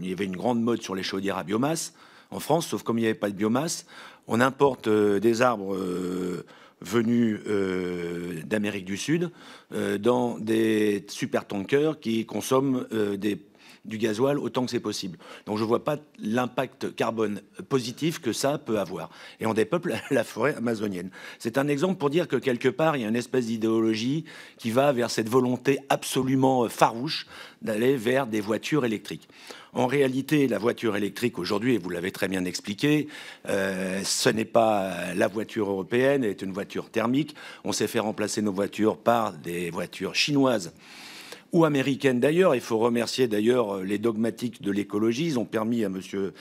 y avait une grande mode sur les chaudières à biomasse en France, sauf comme il n'y avait pas de biomasse, on importe des arbres venus d'Amérique du Sud dans des supertankers qui consomment du gasoil autant que c'est possible. Donc je ne vois pas l'impact carbone positif que ça peut avoir. Et on dépeuple la forêt amazonienne. C'est un exemple pour dire que quelque part, il y a une espèce d'idéologie qui va vers cette volonté absolument farouche d'aller vers des voitures électriques. En réalité, la voiture électrique aujourd'hui, et vous l'avez très bien expliqué, ce n'est pas la voiture européenne, elle est une voiture thermique. On s'est fait remplacer nos voitures par des voitures chinoises ou américaines d'ailleurs. Il faut remercier d'ailleurs les dogmatiques de l'écologie. Ils ont permis à monsieur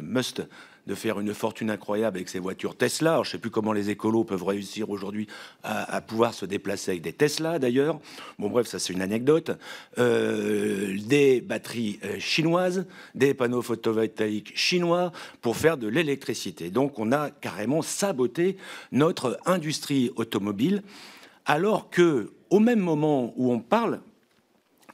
Musk de faire une fortune incroyable avec ses voitures Tesla. Alors, je ne sais plus comment les écolos peuvent réussir aujourd'hui à pouvoir se déplacer avec des Tesla, d'ailleurs. Bon, bref, ça, c'est une anecdote. Des batteries chinoises, des panneaux photovoltaïques chinois pour faire de l'électricité. Donc, on a carrément saboté notre industrie automobile, alors que, au même moment où on parle,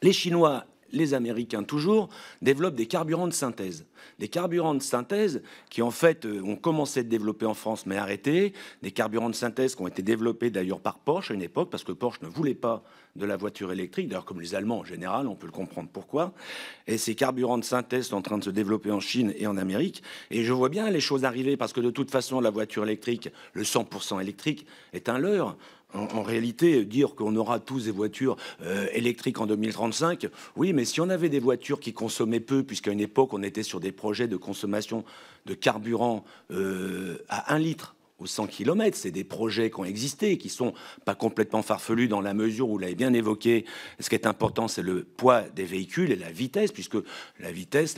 les Chinois, les Américains toujours, développent des carburants de synthèse. Des carburants de synthèse qui, en fait, ont commencé à être développés en France, mais arrêtés. Des carburants de synthèse qui ont été développés, d'ailleurs, par Porsche à une époque, parce que Porsche ne voulait pas de la voiture électrique, d'ailleurs, comme les Allemands en général, on peut le comprendre pourquoi. Et ces carburants de synthèse sont en train de se développer en Chine et en Amérique. Et je vois bien les choses arriver, parce que de toute façon, la voiture électrique, le 100% électrique, est un leurre. En réalité, dire qu'on aura tous des voitures électriques en 2035, oui, mais si on avait des voitures qui consommaient peu, puisqu'à une époque, on était sur des projets de consommation de carburant à 1 litre aux 100 km, c'est des projets qui ont existé, qui sont pas complètement farfelus dans la mesure où vous l'avez bien évoqué. Ce qui est important, c'est le poids des véhicules et la vitesse, puisque la vitesse,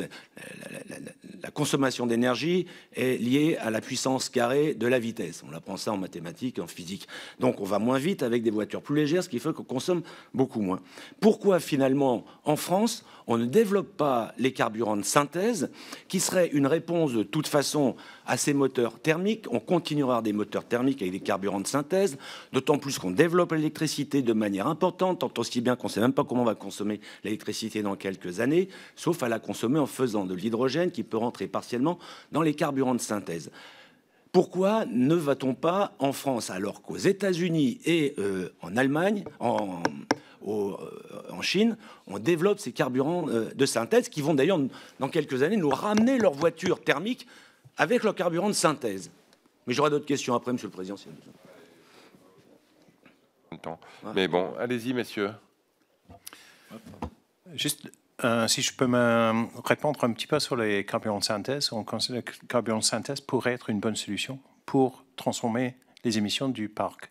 la consommation d'énergie est liée à la puissance carrée de la vitesse. On apprend ça en mathématiques, en physique. Donc on va moins vite avec des voitures plus légères, ce qui fait qu'on consomme beaucoup moins. Pourquoi finalement, en France, on ne développe pas les carburants de synthèse, qui serait une réponse de toute façon à ces moteurs thermiques? On continuera à avoir des moteurs thermiques avec des carburants de synthèse, d'autant plus qu'on développe l'électricité de manière importante, tant aussi bien qu'on ne sait même pas comment on va consommer l'électricité dans quelques années, sauf à la consommer en faisant de l'hydrogène qui peut rentrer partiellement dans les carburants de synthèse. Pourquoi ne va-t-on pas en France, alors qu'aux États-Unis et en Allemagne, en Chine, on développe ces carburants de synthèse qui vont d'ailleurs, dans quelques années, nous ramener leurs voitures thermiques avec leurs carburants de synthèse. Mais j'aurai d'autres questions après, Monsieur le Président. Si mais bon, allez-y, messieurs. Juste, si je peux me répondre un petit peu sur les carburants de synthèse, on considère que le carburant de synthèse pourrait être une bonne solution pour transformer les émissions du parc.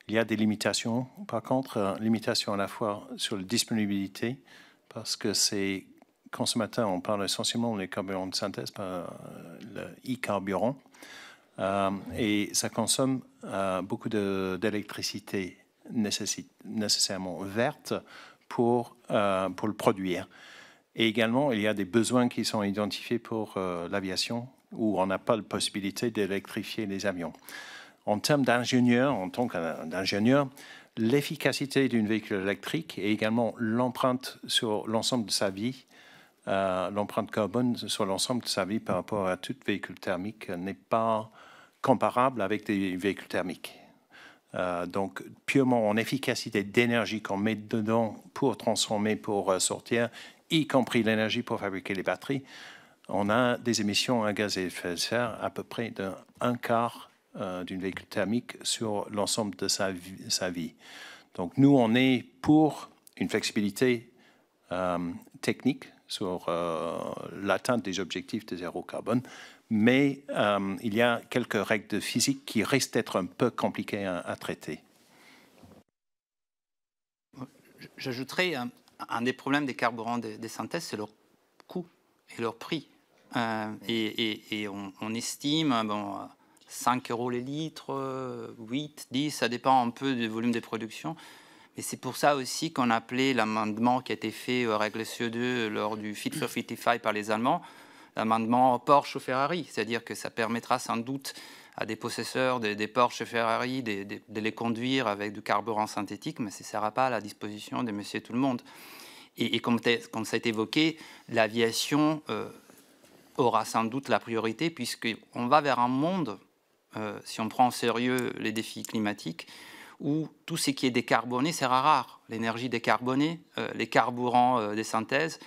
Il y a des limitations, par contre, limitations à la fois sur la disponibilité, parce que ces consommateurs, on parle essentiellement des carburants de synthèse, par le e-carburant, et ça consomme beaucoup d'électricité nécessairement verte pour le produire. Et également, il y a des besoins qui sont identifiés pour l'aviation, où on n'a pas la possibilité d'électrifier les avions. En termes d'ingénieur, en tant qu'ingénieur, l'efficacité d'un véhicule électrique et également l'empreinte sur l'ensemble de sa vie, l'empreinte carbone sur l'ensemble de sa vie par rapport à tout véhicule thermique n'est pas comparable avec des véhicules thermiques. Donc, purement en efficacité d'énergie qu'on met dedans pour transformer, pour sortir, y compris l'énergie pour fabriquer les batteries, on a des émissions à gaz à effet de serre à peu près d'un quart d'une véhicule thermique sur l'ensemble de sa vie. Donc, nous, on est pour une flexibilité technique sur l'atteinte des objectifs de zéro carbone, mais il y a quelques règles de physique qui risquent d'être un peu compliquées à traiter. J'ajouterais un des problèmes des carburants des synthèses, c'est leur coût et leur prix. Et on estime 5 € les litres, 8, 10, ça dépend un peu du volume de production. Et c'est pour ça aussi qu'on a appelé l'amendement qui a été fait aux règles CO2 lors du Fit for 55 par les Allemands, l'amendement Porsche ou Ferrari. C'est-à-dire que ça permettra sans doute à des possesseurs des Porsche et Ferrari de les conduire avec du carburant synthétique, mais ça ne sera pas à la disposition de monsieur tout le monde. Et comme ça a été évoqué, l'aviation aura sans doute la priorité, puisqu'on va vers un monde, si on prend au sérieux les défis climatiques, où tout ce qui est décarboné sera rare. L'énergie décarbonée, les carburants des synthèses,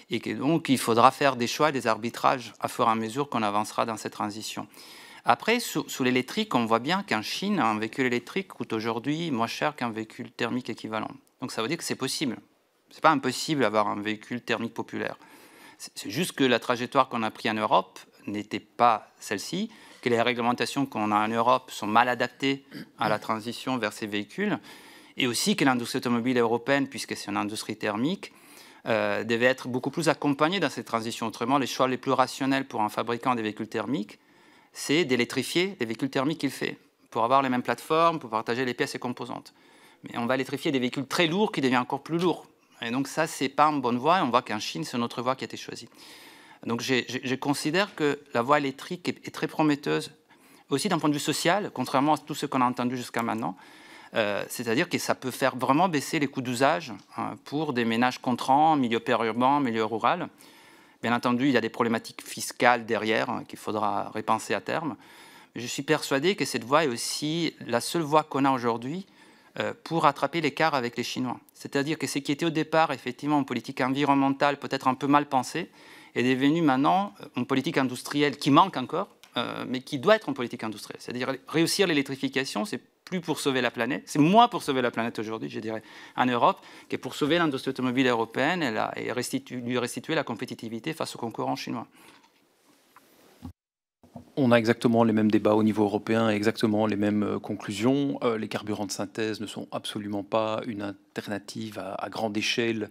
et que donc il faudra faire des choix, des arbitrages à fur et à mesure qu'on avancera dans cette transition. Après, sous l'électrique, on voit bien qu'en Chine, un véhicule électrique coûte aujourd'hui moins cher qu'un véhicule thermique équivalent. Donc ça veut dire que c'est possible. Ce n'est pas impossible d'avoir un véhicule thermique populaire. C'est juste que la trajectoire qu'on a prise en Europe n'était pas celle-ci, que les réglementations qu'on a en Europe sont mal adaptées à la transition vers ces véhicules, et aussi que l'industrie automobile européenne, puisque c'est une industrie thermique, devait être beaucoup plus accompagnée dans cette transition. Autrement, les choix les plus rationnels pour un fabricant des véhicules thermiques, c'est d'électrifier les véhicules thermiques qu'il fait, pour avoir les mêmes plateformes, pour partager les pièces et composantes. Mais on va électrifier des véhicules très lourds qui deviennent encore plus lourds. Et donc ça, c'est pas une bonne voie, et on voit qu'en Chine, c'est notre voie qui a été choisie. Donc je considère que la voie électrique est très prometteuse, aussi d'un point de vue social, contrairement à tout ce qu'on a entendu jusqu'à maintenant. C'est-à-dire que ça peut faire vraiment baisser les coûts d'usage pour des ménages contraints, milieu périurbain, milieu rural. Bien entendu, il y a des problématiques fiscales derrière qu'il faudra repenser à terme. Mais je suis persuadé que cette voie est aussi la seule voie qu'on a aujourd'hui pour rattraper l'écart avec les Chinois. C'est-à-dire que ce qui était au départ, effectivement, une politique environnementale peut-être un peu mal pensée, est devenu maintenant une politique industrielle qui manque encore, mais qui doit être une politique industrielle. C'est-à-dire réussir l'électrification, c'est plus pour sauver la planète, c'est moins pour sauver la planète aujourd'hui, je dirais, en Europe, que pour sauver l'industrie automobile européenne et lui restituer la compétitivité face aux concurrents chinois. On a exactement les mêmes débats au niveau européen et exactement les mêmes conclusions. Les carburants de synthèse ne sont absolument pas une alternative à grande échelle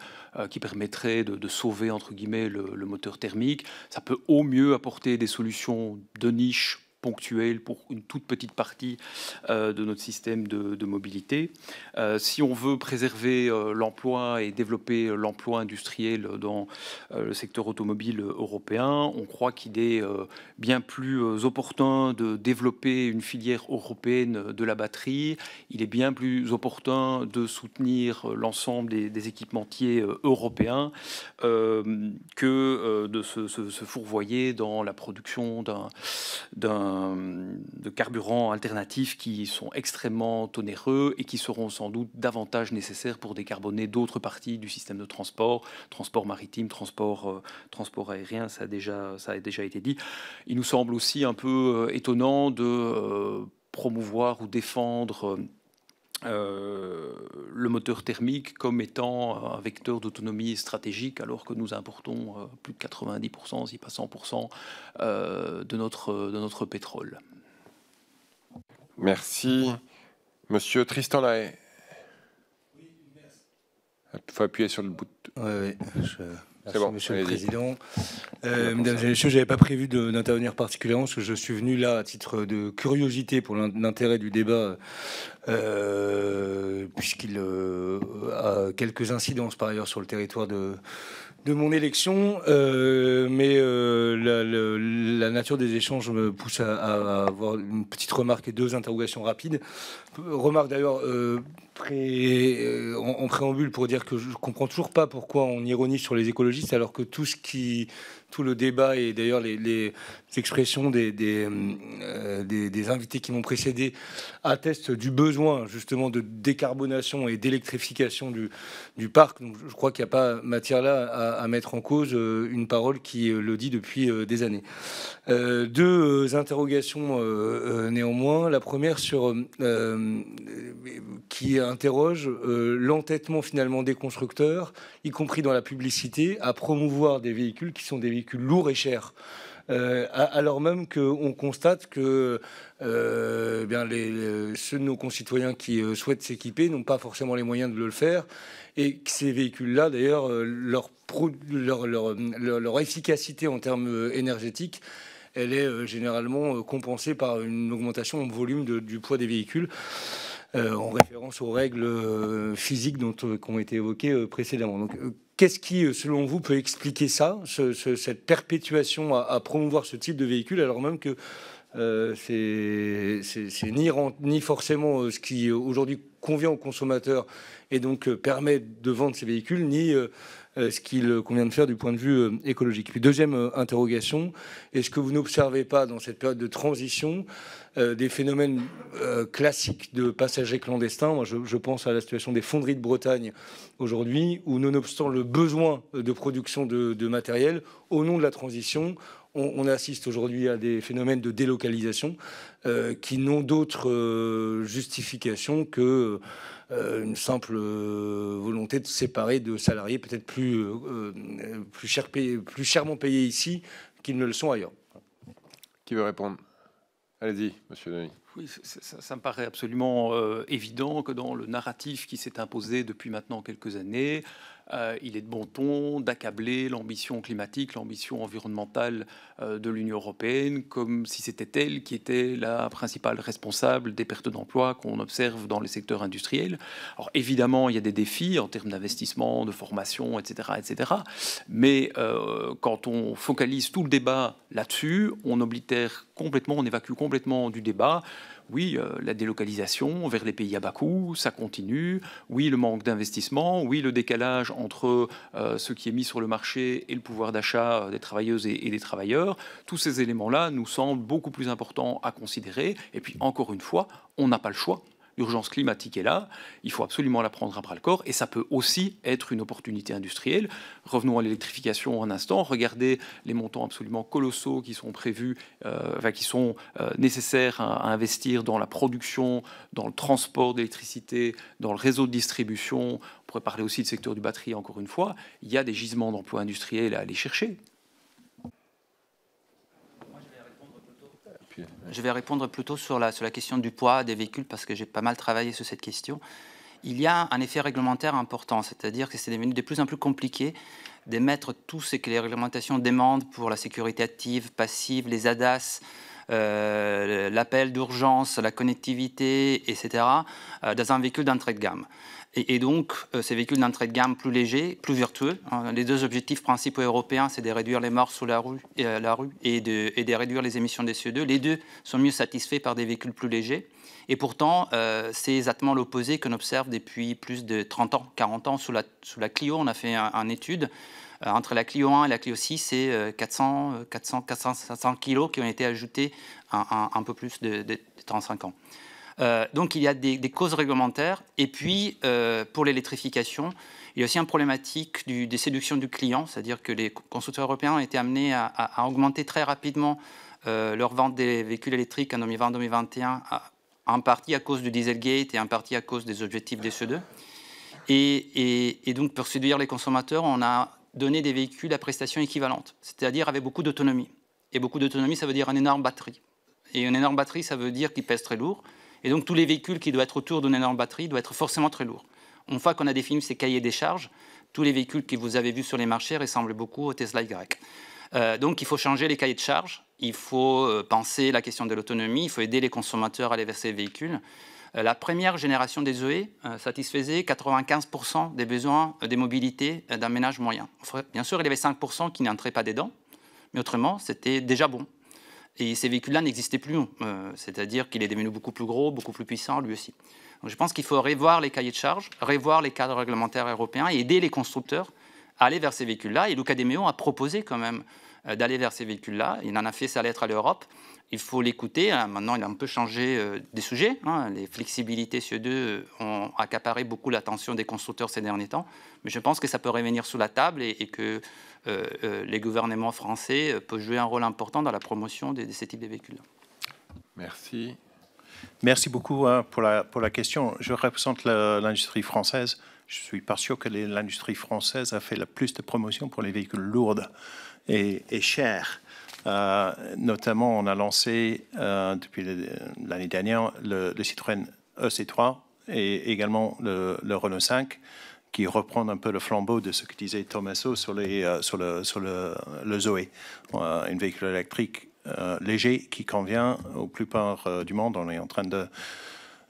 qui permettrait de sauver, entre guillemets, le moteur thermique. Ça peut au mieux apporter des solutions de niche ponctuelle pour une toute petite partie de notre système de mobilité. Si on veut préserver l'emploi et développer l'emploi industriel dans le secteur automobile européen, on croit qu'il est bien plus opportun de développer une filière européenne de la batterie. Il est bien plus opportun de soutenir l'ensemble des équipementiers européens que de se fourvoyer dans la production de carburants alternatifs qui sont extrêmement onéreux et qui seront sans doute davantage nécessaires pour décarboner d'autres parties du système de transport maritime, transport aérien, ça a déjà été dit. Il nous semble aussi un peu étonnant de promouvoir ou défendre le moteur thermique comme étant un vecteur d'autonomie stratégique, alors que nous importons plus de 90%, si pas 100%, de notre pétrole. Merci. Monsieur Tristan Lahaye. Il faut appuyer sur le bouton. Oui. Merci, bon, Monsieur le allez-y. Président. Mesdames et messieurs, je n'avais pas prévu d'intervenir particulièrement parce que je suis venu là à titre de curiosité pour l'intérêt du débat, puisqu'il a quelques incidences par ailleurs sur le territoire de mon élection, mais la nature des échanges me pousse à avoir une petite remarque et deux interrogations rapides. Remarque d'ailleurs en préambule pour dire que je comprends toujours pas pourquoi on ironise sur les écologistes alors que tout le débat et d'ailleurs les expressions des invités qui m'ont précédé attestent du besoin justement de décarbonation et d'électrification du parc. Donc je crois qu'il n'y a pas matière là à mettre en cause une parole qui le dit depuis des années. Deux interrogations néanmoins. La première sur qui interroge l'entêtement finalement des constructeurs, y compris dans la publicité, à promouvoir des véhicules qui sont des véhicules lourds et chers. Alors même qu'on constate que ceux de nos concitoyens qui souhaitent s'équiper n'ont pas forcément les moyens de le faire, et que ces véhicules-là, d'ailleurs, leur efficacité en termes énergétiques, elle est généralement compensée par une augmentation en volume du poids des véhicules, en référence aux règles physiques qui ont été évoquées précédemment. Donc, qu'est-ce qui, selon vous, peut expliquer ça, cette perpétuation à promouvoir ce type de véhicule, alors même que c'est ni forcément ce qui aujourd'hui convient aux consommateurs et donc permet de vendre ces véhicules, ni ce qu'il convient de faire du point de vue écologique. Puis deuxième interrogation, est-ce que vous n'observez pas dans cette période de transition des phénomènes classiques de passagers clandestins? Moi, je pense à la situation des fonderies de Bretagne aujourd'hui, où nonobstant le besoin de production de matériel, au nom de la transition, on assiste aujourd'hui à des phénomènes de délocalisation qui n'ont d'autre justification que une simple volonté de séparer de salariés peut-être plus chèrement payés ici qu'ils ne le sont ailleurs. Qui veut répondre? Allez-y, monsieur Denis. Oui, ça me paraît absolument évident que dans le narratif qui s'est imposé depuis maintenant quelques années, il est de bon ton d'accabler l'ambition climatique, l'ambition environnementale de l'Union européenne, comme si c'était elle qui était la principale responsable des pertes d'emplois qu'on observe dans les secteurs industriels. Alors évidemment, il y a des défis en termes d'investissement, de formation, etc., etc. Mais quand on focalise tout le débat là-dessus, on oblitère complètement, on évacue complètement du débat. Oui, la délocalisation vers les pays à bas coût, ça continue. Oui, le manque d'investissement. Oui, le décalage entre ce qui est mis sur le marché et le pouvoir d'achat des travailleuses et des travailleurs. Tous ces éléments-là nous semblent beaucoup plus importants à considérer. Et puis, encore une fois, on n'a pas le choix. L'urgence climatique est là, il faut absolument la prendre à bras-le-corps et ça peut aussi être une opportunité industrielle. Revenons à l'électrification un instant, regardez les montants absolument colossaux qui sont prévus, qui sont nécessaires à investir dans la production, dans le transport d'électricité, dans le réseau de distribution. On pourrait parler aussi du secteur du batterie encore une fois. Il y a des gisements d'emplois industriels à aller chercher. Je vais répondre plutôt sur la question du poids des véhicules parce que j'ai pas mal travaillé sur cette question. Il y a un effet réglementaire important, c'est-à-dire que c'est devenu de plus en plus compliqué d'émettre tout ce que les réglementations demandent pour la sécurité active, passive, les ADAS, l'appel d'urgence, la connectivité, etc., dans un véhicule d'entrée de gamme. Et donc, ces véhicules d'entrée de gamme plus légers, plus vertueux. Les deux objectifs principaux européens, c'est de réduire les morts sur la rue et de réduire les émissions de CO2. Les deux sont mieux satisfaits par des véhicules plus légers. Et pourtant, c'est exactement l'opposé qu'on observe depuis plus de 30 ans, 40 ans. Sous la Clio, on a fait une étude. Entre la Clio 1 et la Clio 6, c'est 400, 500 kilos qui ont été ajoutés un peu plus de 35 ans. Donc il y a des causes réglementaires. Et puis, pour l'électrification, il y a aussi une problématique des séductions du client, c'est-à-dire que les constructeurs européens ont été amenés à augmenter très rapidement leur vente des véhicules électriques en 2020-2021, en partie à cause du Dieselgate et en partie à cause des objectifs des CO2. Et donc, pour séduire les consommateurs, on a donné des véhicules à prestations équivalentes, c'est-à-dire avec beaucoup d'autonomie. Et beaucoup d'autonomie, ça veut dire une énorme batterie. Et une énorme batterie, ça veut dire qu'il pèse très lourd. Et donc, tous les véhicules qui doivent être autour d'une énorme batterie doivent être forcément très lourds. Une fois qu'on a défini ces cahiers des charges, tous les véhicules que vous avez vus sur les marchés ressemblent beaucoup au Tesla Y. Donc, il faut changer les cahiers de charges, il faut penser la question de l'autonomie, il faut aider les consommateurs à aller vers ces véhicules. La première génération des OE satisfaisait 95% des besoins des mobilités d'un ménage moyen. Bien sûr, il y avait 5% qui n'entraient pas dedans, mais autrement, c'était déjà bon. Et ces véhicules-là n'existaient plus, c'est-à-dire qu'il est devenu beaucoup plus gros, beaucoup plus puissant, lui aussi. Donc je pense qu'il faut revoir les cahiers de charges, revoir les cadres réglementaires européens et aider les constructeurs à aller vers ces véhicules-là. Et Luca De Meo a proposé quand même d'aller vers ces véhicules-là. Il en a fait sa lettre à l'Europe. Il faut l'écouter. Maintenant, il a un peu changé des sujets. Les flexibilités CO2 ont accaparé beaucoup l'attention des constructeurs ces derniers temps. Mais je pense que ça peut revenir sous la table et que les gouvernements français peuvent jouer un rôle important dans la promotion de ces types de véhicules. Merci. Merci beaucoup pour la question. Je représente l'industrie française. Je suis pas sûr que l'industrie française a fait le plus de promotion pour les véhicules lourds et chers. Notamment, on a lancé depuis l'année dernière le Citroën EC3 et également le Renault 5, qui reprend un peu le flambeau de ce que disait Tommaso sur le Zoé, un véhicule électrique léger qui convient aux plupart du monde. On est en train de...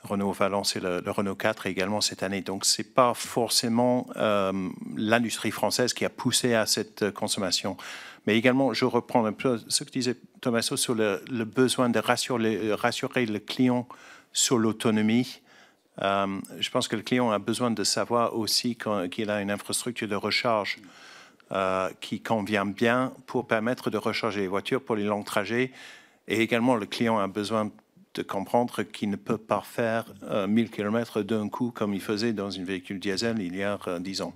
Renault va lancer le Renault 4 également cette année. Donc, ce n'est pas forcément l'industrie française qui a poussé à cette consommation. Mais également, je reprends un peu ce que disait Tommaso sur le besoin de rassurer le client sur l'autonomie. Je pense que le client a besoin de savoir aussi qu'il a une infrastructure de recharge qui convient bien pour permettre de recharger les voitures pour les longs trajets. Et également, le client a besoin de comprendre qu'il ne peut pas faire 1000 km d'un coup comme il faisait dans un véhicule diesel il y a 10 ans.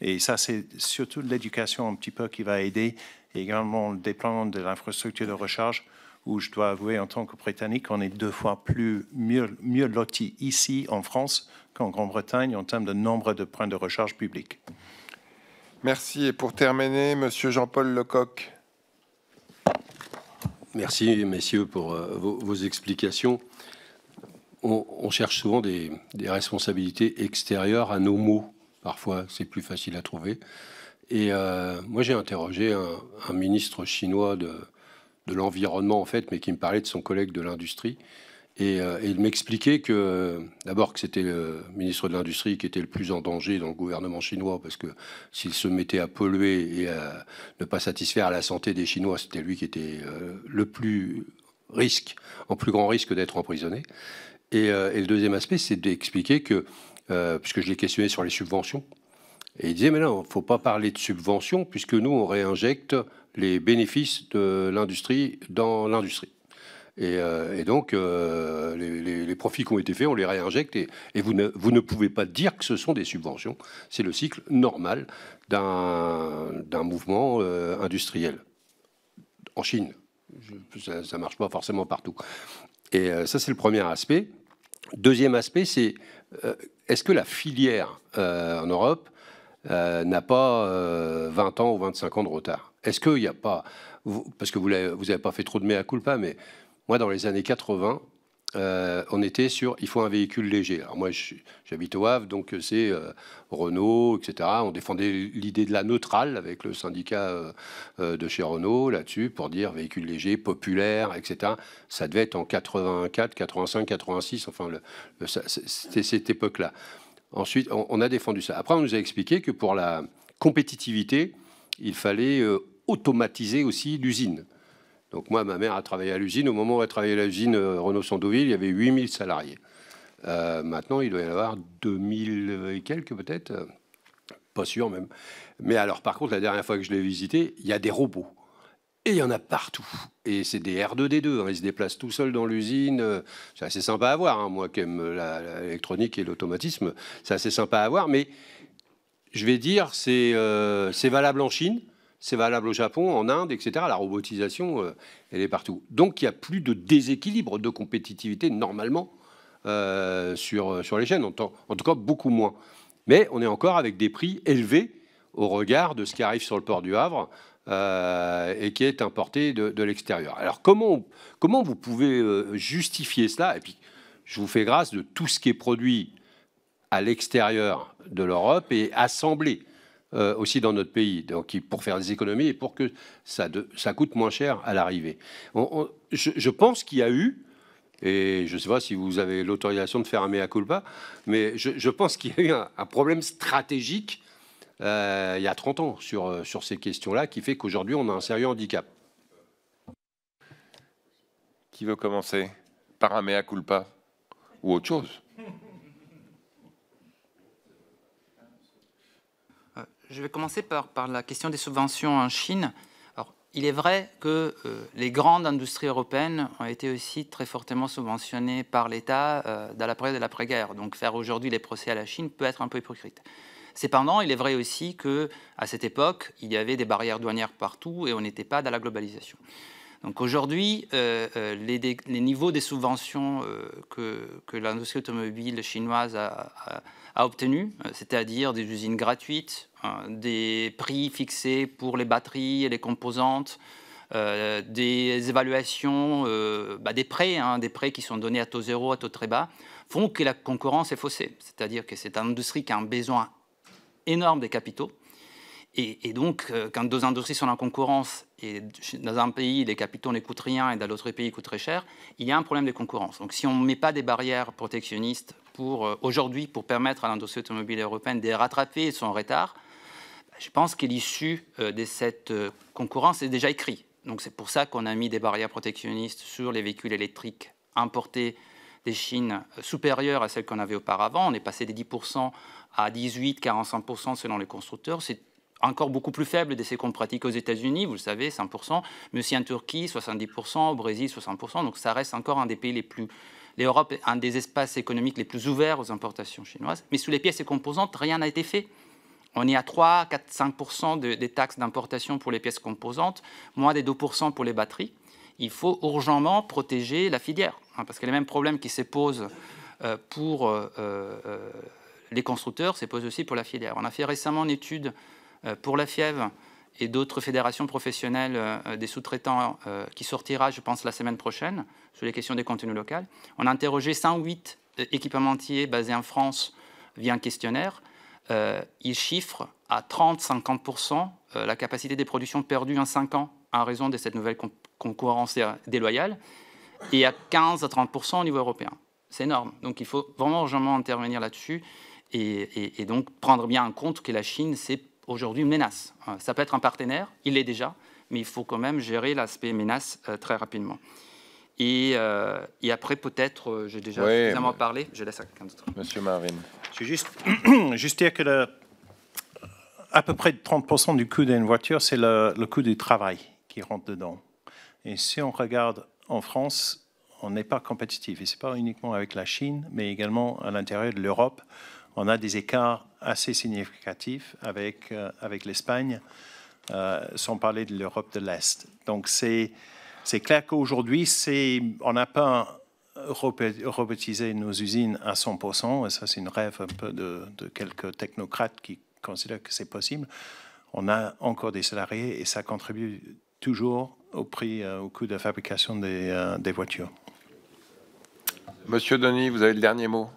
Et ça, c'est surtout l'éducation un petit peu qui va aider, et également le déploiement de l'infrastructure de recharge, où je dois avouer en tant que Britannique, on est 2 fois mieux loti ici en France qu'en Grande-Bretagne en termes de nombre de points de recharge publics. Merci. Et pour terminer, Monsieur Jean-Paul Lecoq. Merci, messieurs, pour vos explications. On cherche souvent des responsabilités extérieures à nos mots. Parfois, c'est plus facile à trouver. Et moi, j'ai interrogé un ministre chinois de l'environnement, en fait, mais qui me parlait de son collègue de l'industrie. Et il m'expliquait que, d'abord, que c'était le ministre de l'Industrie qui était le plus en danger dans le gouvernement chinois, parce que s'il se mettait à polluer et à ne pas satisfaire à la santé des Chinois, c'était lui qui était le plus grand risque d'être emprisonné. Et le deuxième aspect, c'est d'expliquer que, puisque je l'ai questionné sur les subventions, et il disait, mais non, il ne faut pas parler de subventions, puisque nous, on réinjecte les bénéfices de l'industrie dans l'industrie. Et donc, les profits qui ont été faits, on les réinjecte, et vous ne pouvez pas dire que ce sont des subventions. C'est le cycle normal d'un mouvement industriel. En Chine, ça ne marche pas forcément partout. Et ça, c'est le premier aspect. Deuxième aspect, c'est est-ce que la filière en Europe n'a pas 20 ans ou 25 ans de retard? Est-ce qu'il n'y a pas... Parce que vous n'avez pas fait trop de mea culpa, mais... Moi, dans les années 80, on était sur « il faut un véhicule léger ». Alors moi, j'habite au Havre, donc c'est Renault, etc. On défendait l'idée de la neutrale avec le syndicat de chez Renault là-dessus pour dire véhicule léger, populaire, etc. Ça devait être en 84, 85, 86, enfin, c'était cette époque-là. Ensuite, on a défendu ça. Après, on nous a expliqué que pour la compétitivité, il fallait automatiser aussi l'usine. Donc moi, ma mère a travaillé à l'usine. Au moment où elle travaillait à l'usine Renault-Sandouville, il y avait 8000 salariés. Maintenant, il doit y en avoir 2000 et quelques peut-être. Pas sûr même. Mais alors, par contre, la dernière fois que je l'ai visité, il y a des robots. Et il y en a partout. Et c'est des R2D2. Hein. Ils se déplacent tout seuls dans l'usine. C'est assez sympa à voir. Hein. Moi qui aime l'électronique et l'automatisme, c'est assez sympa à voir. Mais je vais dire, c'est valable en Chine. C'est valable au Japon, en Inde, etc. La robotisation, elle est partout. Donc, il n'y a plus de déséquilibre de compétitivité, normalement, sur les chaînes. En tout cas, beaucoup moins. Mais on est encore avec des prix élevés au regard de ce qui arrive sur le port du Havre et qui est importé de l'extérieur. Alors, comment vous pouvez justifier cela? Et puis, je vous fais grâce de tout ce qui est produit à l'extérieur de l'Europe et assemblé aussi dans notre pays, donc pour faire des économies et pour que ça coûte moins cher à l'arrivée. Je pense qu'il y a eu, et je ne sais pas si vous avez l'autorisation de faire un mea culpa, mais je pense qu'il y a eu un problème stratégique il y a 30 ans sur ces questions-là qui fait qu'aujourd'hui on a un sérieux handicap. Qui veut commencer par un mea culpa ou autre chose? Je vais commencer par la question des subventions en Chine. Alors, il est vrai que les grandes industries européennes ont été aussi très fortement subventionnées par l'État dans la période de l'après-guerre. Donc faire aujourd'hui les procès à la Chine peut être un peu hypocrite. Cependant, il est vrai aussi qu'à cette époque, il y avait des barrières douanières partout et on n'était pas dans la globalisation. Donc aujourd'hui, les niveaux des subventions que l'industrie automobile chinoise a obtenus, c'est-à-dire des usines gratuites, des prix fixés pour les batteries et les composantes, des évaluations, des prêts qui sont donnés à taux zéro, à taux très bas, font que la concurrence est faussée. C'est-à-dire que c'est une industrie qui a un besoin énorme des capitaux. Et donc, quand deux industries sont en concurrence, et dans un pays, les capitaux ne coûtent rien, et dans l'autre pays, ils coûtent très cher, il y a un problème de concurrence. Donc, si on ne met pas des barrières protectionnistes aujourd'hui pour permettre à l'industrie automobile européenne de rattraper son retard, je pense que l'issue de cette concurrence est déjà écrite. Donc, c'est pour ça qu'on a mis des barrières protectionnistes sur les véhicules électriques importés des Chines supérieure à celle qu'on avait auparavant. On est passé des 10% à 18, 45% selon les constructeurs. C'est encore beaucoup plus faible de ces qu'on pratique aux États-Unis, vous le savez, 100%, mais aussi en Turquie, 70%, au Brésil, 60%. Donc ça reste encore un des pays les plus... L'Europe est un des espaces économiques les plus ouverts aux importations chinoises. Mais sous les pièces et composantes, rien n'a été fait. On est à 3, 4, 5% des taxes d'importation pour les pièces composantes, moins des 2% pour les batteries. Il faut urgemment protéger la filière, parce que les mêmes problèmes qui se posent pour les constructeurs se posent aussi pour la filière. On a fait récemment une étude pour la FIEV et d'autres fédérations professionnelles des sous-traitants qui sortira, je pense, la semaine prochaine sur les questions des contenus locaux. On a interrogé 108 équipementiers basés en France via un questionnaire. Ils chiffrent à 30-50% la capacité des productions perdues en 5 ans en raison de cette nouvelle concurrence déloyale et à 15-30% au niveau européen. C'est énorme. Donc il faut vraiment urgemment intervenir là-dessus et donc prendre bien en compte que la Chine, c'est aujourd'hui une menace. Ça peut être un partenaire, il l'est déjà, mais il faut quand même gérer l'aspect menace très rapidement. Et après, peut-être, j'ai déjà suffisamment parlé, je laisse à quelqu'un d'autre. Monsieur Marine. Je vais juste dire que à peu près 30% du coût d'une voiture, c'est le coût du travail qui rentre dedans. Et si on regarde en France, on n'est pas compétitif. Et ce n'est pas uniquement avec la Chine, mais également à l'intérieur de l'Europe. On a des écarts assez significatifs avec l'Espagne, sans parler de l'Europe de l'Est. Donc c'est clair qu'aujourd'hui, on n'a pas robotisé nos usines à 100%, et ça c'est une rêve un peu de quelques technocrates qui considèrent que c'est possible. On a encore des salariés et ça contribue toujours au coût de fabrication des voitures. Monsieur Denis, vous avez le dernier mot.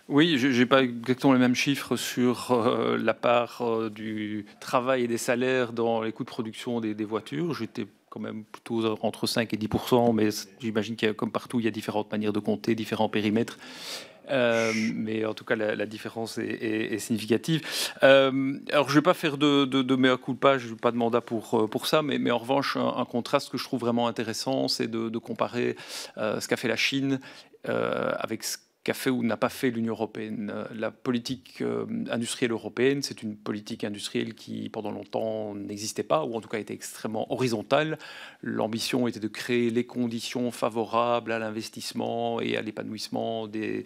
Oui, je n'ai pas exactement les mêmes chiffres sur la part du travail et des salaires dans les coûts de production des voitures. J'étais quand même plutôt entre 5 et 10%, mais j'imagine qu'il y a, comme partout, il y a différentes manières de compter, différents périmètres. Mais en tout cas, la différence est significative. Alors, je ne vais pas faire de mea culpa, je n'ai pas de mandat pour ça, mais en revanche, un contraste que je trouve vraiment intéressant, c'est de comparer ce qu'a fait la Chine avec ce qu'a fait ou n'a pas fait l'Union européenne. La politique industrielle européenne, c'est une politique industrielle qui, pendant longtemps, n'existait pas, ou en tout cas était extrêmement horizontale. L'ambition était de créer les conditions favorables à l'investissement et à l'épanouissement du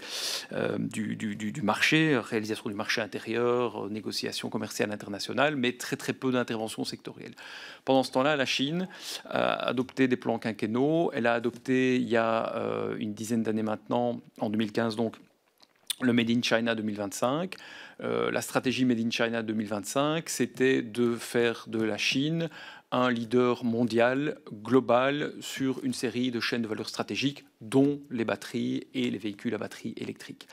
marché, réalisation du marché intérieur, négociation commerciale internationale, mais très très peu d'intervention sectorielle. Pendant ce temps-là, la Chine a adopté des plans quinquennaux. Elle a adopté, il y a une dizaine d'années maintenant, en 2015, donc le Made in China 2025. La stratégie Made in China 2025, c'était de faire de la Chine un leader mondial, global, sur une série de chaînes de valeur stratégiques, dont les batteries et les véhicules à batterie électrique.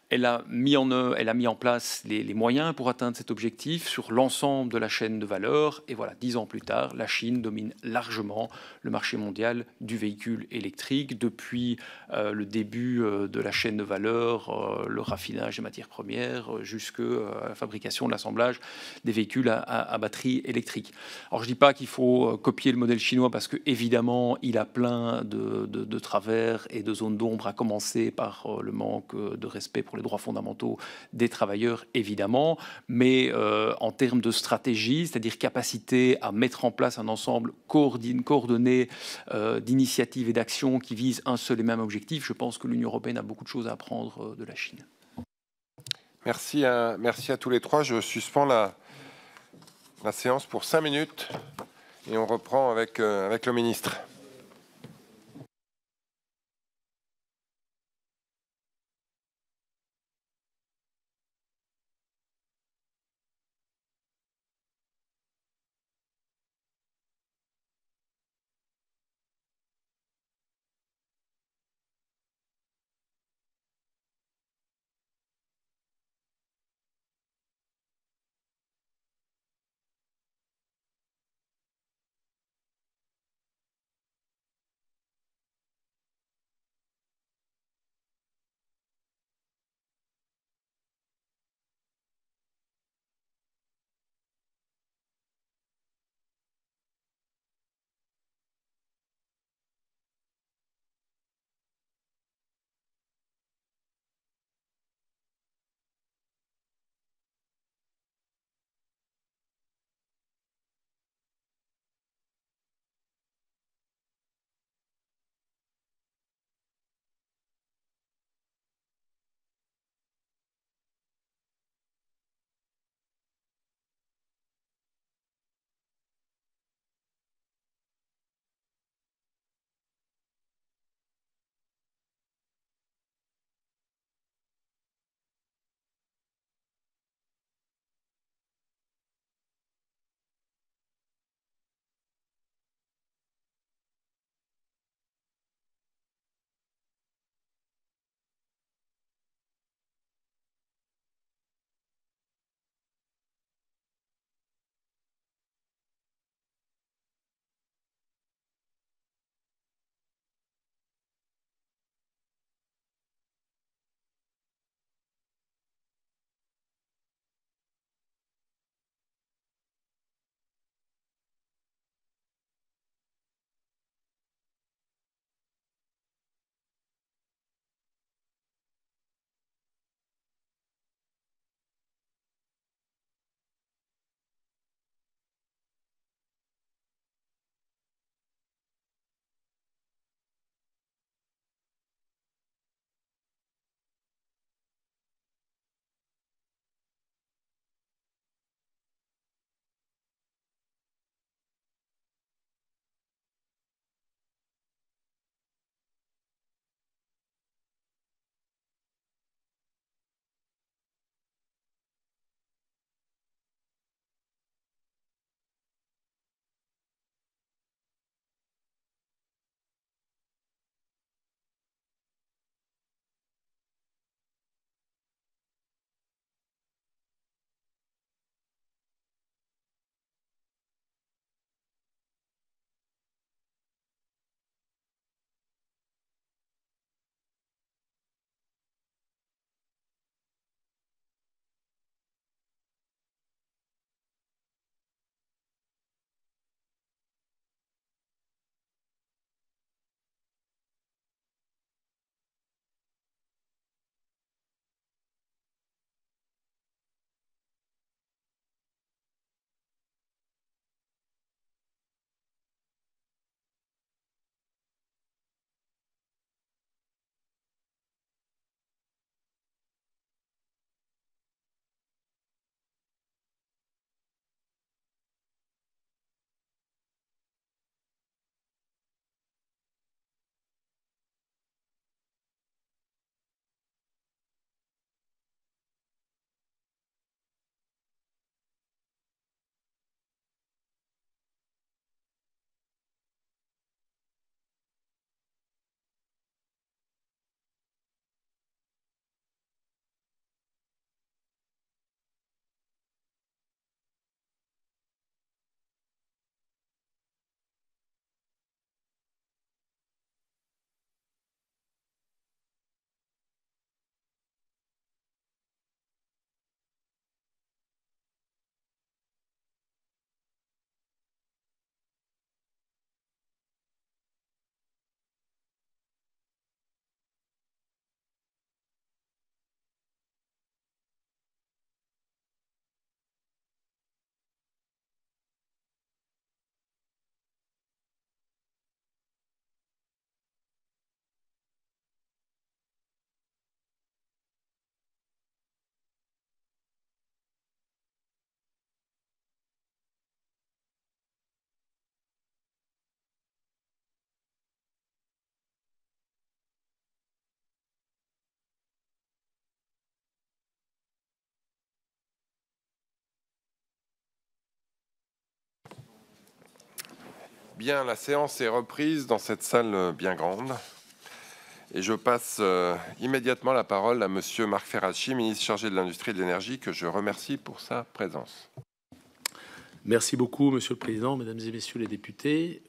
Elle a mis en place les moyens pour atteindre cet objectif sur l'ensemble de la chaîne de valeur. Et voilà, 10 ans plus tard, la Chine domine largement le marché mondial du véhicule électrique depuis le début de la chaîne de valeur, le raffinage des matières premières, jusqu'à la fabrication, l'assemblage des véhicules à batterie électrique. Alors, je ne dis pas qu'il faut copier le modèle chinois parce qu'évidemment, il a plein de travers et de zones d'ombre, à commencer par le manque de respect pour les droits fondamentaux des travailleurs, évidemment, mais en termes de stratégie, c'est-à-dire capacité à mettre en place un ensemble coordonné d'initiatives et d'actions qui visent un seul et même objectif, je pense que l'Union européenne a beaucoup de choses à apprendre de la Chine. Merci à tous les trois. Je suspends la séance pour 5 minutes et on reprend avec le ministre. Bien, la séance est reprise dans cette salle bien grande. Et je passe immédiatement la parole à Monsieur Marc Ferracci, ministre chargé de l'Industrie et de l'Énergie, que je remercie pour sa présence. Merci beaucoup, Monsieur le Président, Mesdames et Messieurs les députés.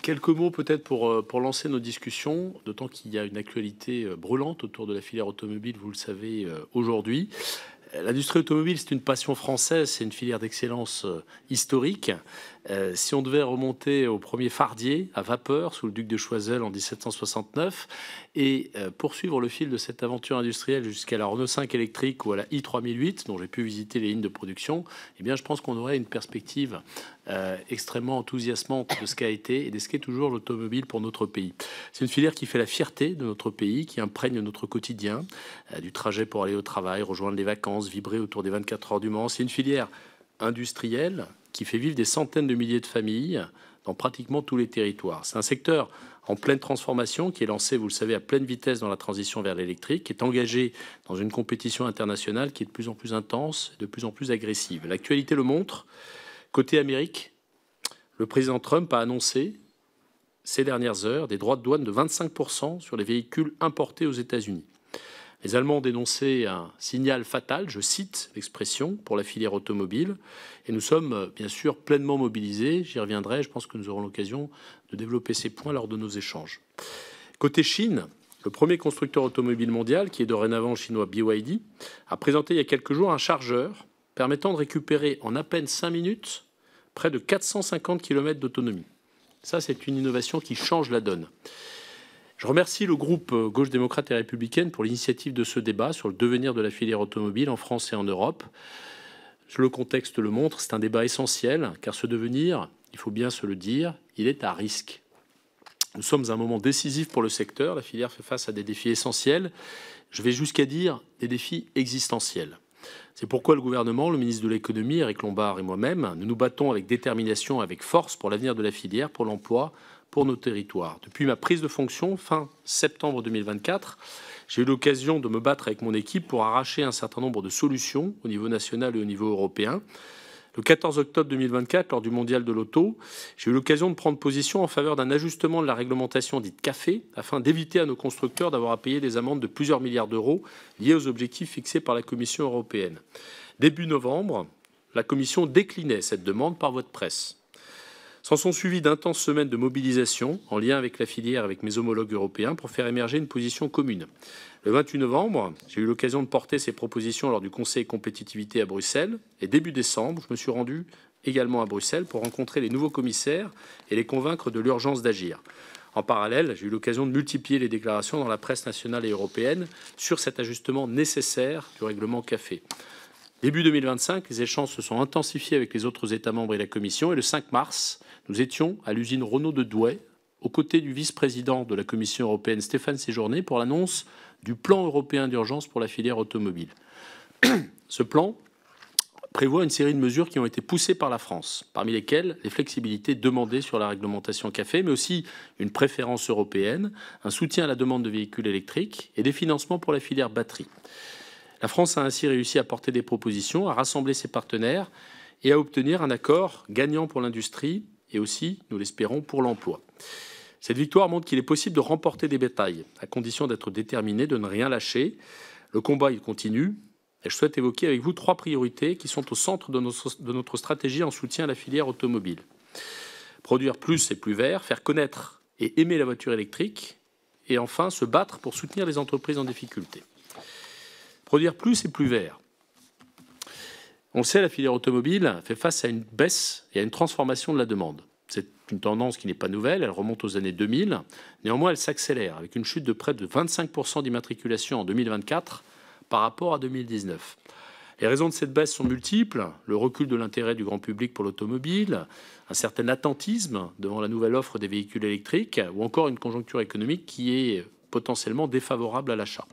Quelques mots peut-être pour lancer nos discussions, d'autant qu'il y a une actualité brûlante autour de la filière automobile, vous le savez, aujourd'hui. L'industrie automobile, c'est une passion française, c'est une filière d'excellence historique. Si on devait remonter au premier fardier à vapeur sous le duc de Choiseul en 1769 et poursuivre le fil de cette aventure industrielle jusqu'à la Renault 5 électrique ou à la i3008, dont j'ai pu visiter les lignes de production, eh bien, je pense qu'on aurait une perspective extrêmement enthousiasmante de ce qu'a été et de ce qu'est toujours l'automobile pour notre pays. C'est une filière qui fait la fierté de notre pays, qui imprègne notre quotidien, du trajet pour aller au travail, rejoindre les vacances, vibrer autour des 24 heures du Mans. C'est une filière industrielle qui fait vivre des centaines de milliers de familles dans pratiquement tous les territoires. C'est un secteur en pleine transformation qui est lancé, vous le savez, à pleine vitesse dans la transition vers l'électrique, qui est engagé dans une compétition internationale qui est de plus en plus intense, de plus en plus agressive. L'actualité le montre. Côté Amérique, le président Trump a annoncé ces dernières heures des droits de douane de 25% sur les véhicules importés aux États-Unis. Les Allemands ont dénoncé un signal fatal, je cite l'expression, pour la filière automobile. Et nous sommes bien sûr pleinement mobilisés. J'y reviendrai. Je pense que nous aurons l'occasion de développer ces points lors de nos échanges. Côté Chine, le premier constructeur automobile mondial, qui est dorénavant chinois BYD, a présenté il y a quelques jours un chargeur permettant de récupérer en à peine 5 minutes près de 450 km d'autonomie. Ça, c'est une innovation qui change la donne. Je remercie le groupe Gauche démocrate et républicaine pour l'initiative de ce débat sur le devenir de la filière automobile en France et en Europe. Le contexte le montre, c'est un débat essentiel, car ce devenir, il faut bien se le dire, il est à risque. Nous sommes à un moment décisif pour le secteur. La filière fait face à des défis essentiels. Je vais jusqu'à dire des défis existentiels. C'est pourquoi le gouvernement, le ministre de l'économie, Éric Lombard et moi-même, nous nous battons avec détermination, avec force pour l'avenir de la filière, pour l'emploi, pour nos territoires. Depuis ma prise de fonction, fin septembre 2024, j'ai eu l'occasion de me battre avec mon équipe pour arracher un certain nombre de solutions au niveau national et au niveau européen. Le 14 octobre 2024, lors du Mondial de l'Auto, j'ai eu l'occasion de prendre position en faveur d'un ajustement de la réglementation dite CAFE, afin d'éviter à nos constructeurs d'avoir à payer des amendes de plusieurs milliards d'euros liées aux objectifs fixés par la Commission européenne. Début novembre, la Commission déclinait cette demande par voie de presse. S'en sont suivies d'intenses semaines de mobilisation en lien avec la filière, avec mes homologues européens, pour faire émerger une position commune. Le 28 novembre, j'ai eu l'occasion de porter ces propositions lors du Conseil compétitivité à Bruxelles. Et début décembre, je me suis rendu également à Bruxelles pour rencontrer les nouveaux commissaires et les convaincre de l'urgence d'agir. En parallèle, j'ai eu l'occasion de multiplier les déclarations dans la presse nationale et européenne sur cet ajustement nécessaire du règlement CAFE. Début 2025, les échanges se sont intensifiés avec les autres États membres et la Commission. Et le 5 mars, nous étions à l'usine Renault de Douai, aux côtés du vice-président de la Commission européenne, Stéphane Séjourné, pour l'annonce du plan européen d'urgence pour la filière automobile. Ce plan prévoit une série de mesures qui ont été poussées par la France, parmi lesquelles les flexibilités demandées sur la réglementation CAFE, mais aussi une préférence européenne, un soutien à la demande de véhicules électriques et des financements pour la filière batterie. La France a ainsi réussi à porter des propositions, à rassembler ses partenaires et à obtenir un accord gagnant pour l'industrie et aussi, nous l'espérons, pour l'emploi. Cette victoire montre qu'il est possible de remporter des batailles, à condition d'être déterminé, de ne rien lâcher. Le combat, il continue. Et je souhaite évoquer avec vous 3 priorités qui sont au centre de notre stratégie en soutien à la filière automobile. Produire plus et plus vert, faire connaître et aimer la voiture électrique, et enfin se battre pour soutenir les entreprises en difficulté. Produire plus et plus vert. On le sait, la filière automobile fait face à une baisse et à une transformation de la demande. C'est une tendance qui n'est pas nouvelle, elle remonte aux années 2000. Néanmoins, elle s'accélère avec une chute de près de 25% d'immatriculation en 2024 par rapport à 2019. Les raisons de cette baisse sont multiples. Le recul de l'intérêt du grand public pour l'automobile, un certain attentisme devant la nouvelle offre des véhicules électriques ou encore une conjoncture économique qui est potentiellement défavorable à l'achat.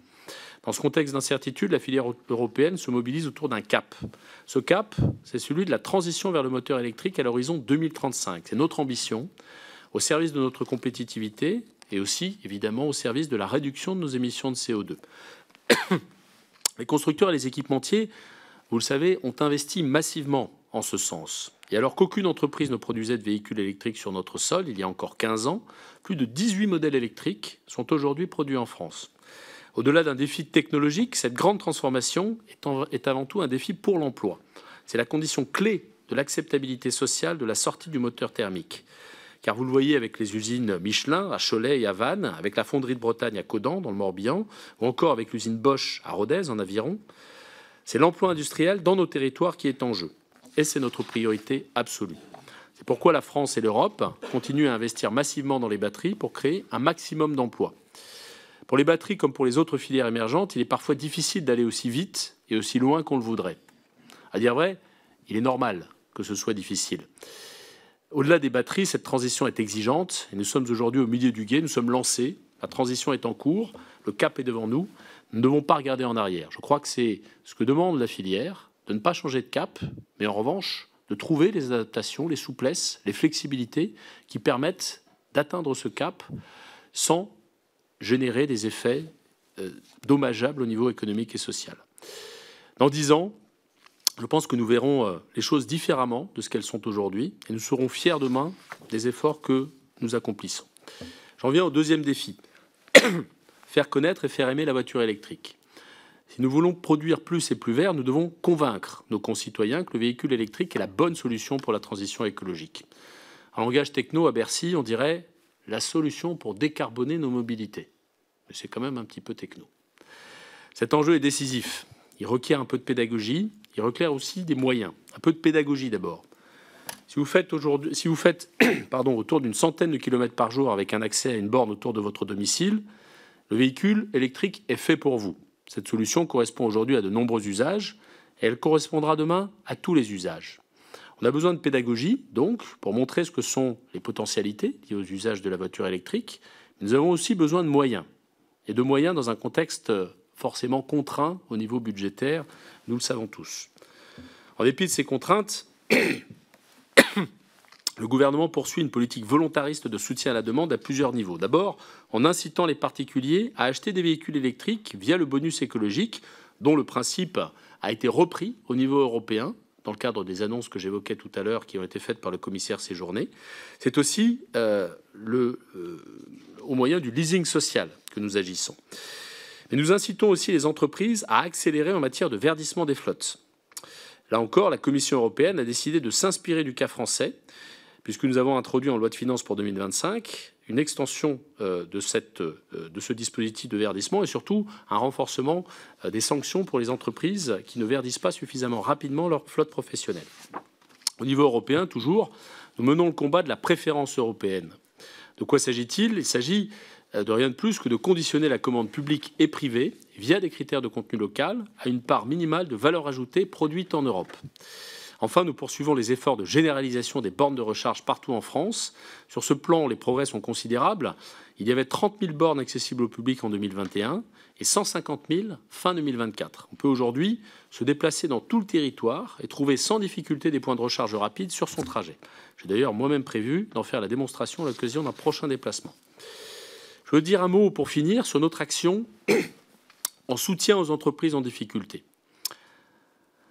Dans ce contexte d'incertitude, la filière européenne se mobilise autour d'un cap. Ce cap, c'est celui de la transition vers le moteur électrique à l'horizon 2035. C'est notre ambition, au service de notre compétitivité et aussi, évidemment, au service de la réduction de nos émissions de CO2. Les constructeurs et les équipementiers, vous le savez, ont investi massivement en ce sens. Et alors qu'aucune entreprise ne produisait de véhicules électriques sur notre sol il y a encore 15 ans, plus de 18 modèles électriques sont aujourd'hui produits en France. Au-delà d'un défi technologique, cette grande transformation est avant tout un défi pour l'emploi. C'est la condition clé de l'acceptabilité sociale de la sortie du moteur thermique. Car vous le voyez avec les usines Michelin à Cholet et à Vannes, avec la fonderie de Bretagne à Caudan dans le Morbihan, ou encore avec l'usine Bosch à Rodez en Aviron, c'est l'emploi industriel dans nos territoires qui est en jeu. Et c'est notre priorité absolue. C'est pourquoi la France et l'Europe continuent à investir massivement dans les batteries pour créer un maximum d'emplois. Pour les batteries comme pour les autres filières émergentes, il est parfois difficile d'aller aussi vite et aussi loin qu'on le voudrait. À dire vrai, il est normal que ce soit difficile. Au-delà des batteries, cette transition est exigeante et nous sommes aujourd'hui au milieu du gué, nous sommes lancés, la transition est en cours, le cap est devant nous, nous ne devons pas regarder en arrière. Je crois que c'est ce que demande la filière, de ne pas changer de cap, mais en revanche, de trouver les adaptations, les souplesses, les flexibilités qui permettent d'atteindre ce cap sans générer des effets dommageables au niveau économique et social. Dans 10 ans, je pense que nous verrons les choses différemment de ce qu'elles sont aujourd'hui et nous serons fiers demain des efforts que nous accomplissons. J'en viens au deuxième défi, faire connaître et faire aimer la voiture électrique. Si nous voulons produire plus et plus vert, nous devons convaincre nos concitoyens que le véhicule électrique est la bonne solution pour la transition écologique. En langage techno, à Bercy, on dirait la solution pour décarboner nos mobilités. Mais c'est quand même un petit peu techno. Cet enjeu est décisif. Il requiert un peu de pédagogie. Il requiert aussi des moyens. Un peu de pédagogie d'abord. Si vous faites autour d'une centaine de kilomètres par jour avec un accès à une borne autour de votre domicile, le véhicule électrique est fait pour vous. Cette solution correspond aujourd'hui à de nombreux usages et elle correspondra demain à tous les usages. On a besoin de pédagogie, donc, pour montrer ce que sont les potentialités liées aux usages de la voiture électrique. Nous avons aussi besoin de moyens, et de moyens dans un contexte forcément contraint au niveau budgétaire, nous le savons tous. En dépit de ces contraintes, le gouvernement poursuit une politique volontariste de soutien à la demande à plusieurs niveaux. D'abord, en incitant les particuliers à acheter des véhicules électriques via le bonus écologique, dont le principe a été repris au niveau européen, dans le cadre des annonces que j'évoquais tout à l'heure, qui ont été faites par le commissaire Séjourné. C'est aussi au moyen du leasing social que nous agissons. Mais nous incitons aussi les entreprises à accélérer en matière de verdissement des flottes. Là encore, la Commission européenne a décidé de s'inspirer du cas français, puisque nous avons introduit en loi de finances pour 2025 une extension de ce dispositif de verdissement et surtout un renforcement des sanctions pour les entreprises qui ne verdissent pas suffisamment rapidement leur flotte professionnelle. Au niveau européen, toujours, nous menons le combat de la préférence européenne. De quoi s'agit-il ? Il s'agit de rien de plus que de conditionner la commande publique et privée, via des critères de contenu local, à une part minimale de valeur ajoutée produite en Europe. Enfin, nous poursuivons les efforts de généralisation des bornes de recharge partout en France. Sur ce plan, les progrès sont considérables. Il y avait 30 000 bornes accessibles au public en 2021 et 150 000 fin 2024. On peut aujourd'hui se déplacer dans tout le territoire et trouver sans difficulté des points de recharge rapides sur son trajet. J'ai d'ailleurs moi-même prévu d'en faire la démonstration à l'occasion d'un prochain déplacement. Je veux dire un mot pour finir sur notre action en soutien aux entreprises en difficulté.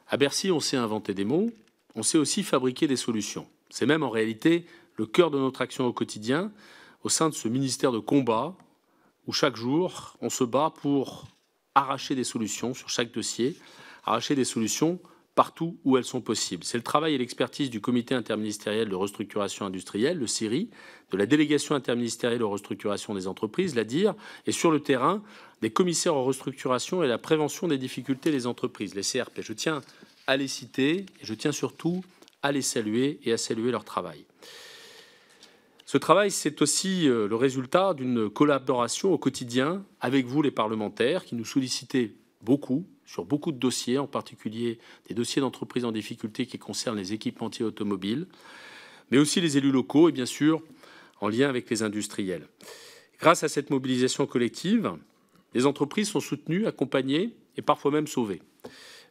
À Bercy, on sait inventer des mots, on sait aussi fabriquer des solutions. C'est même en réalité le cœur de notre action au quotidien, au sein de ce ministère de combat, où chaque jour, on se bat pour arracher des solutions sur chaque dossier, arracher des solutions partout où elles sont possibles. C'est le travail et l'expertise du Comité interministériel de restructuration industrielle, le CIRI, de la Délégation interministérielle aux restructurations des entreprises, la DIR, et sur le terrain, des commissaires aux restructurations et à la prévention des difficultés des entreprises, les CRP. Je tiens à les citer et je tiens surtout à les saluer et à saluer leur travail. Ce travail, c'est aussi le résultat d'une collaboration au quotidien avec vous, les parlementaires, qui nous sollicitez beaucoup, sur beaucoup de dossiers, en particulier des dossiers d'entreprises en difficulté qui concernent les équipementiers automobiles, mais aussi les élus locaux et bien sûr en lien avec les industriels. Grâce à cette mobilisation collective, les entreprises sont soutenues, accompagnées et parfois même sauvées.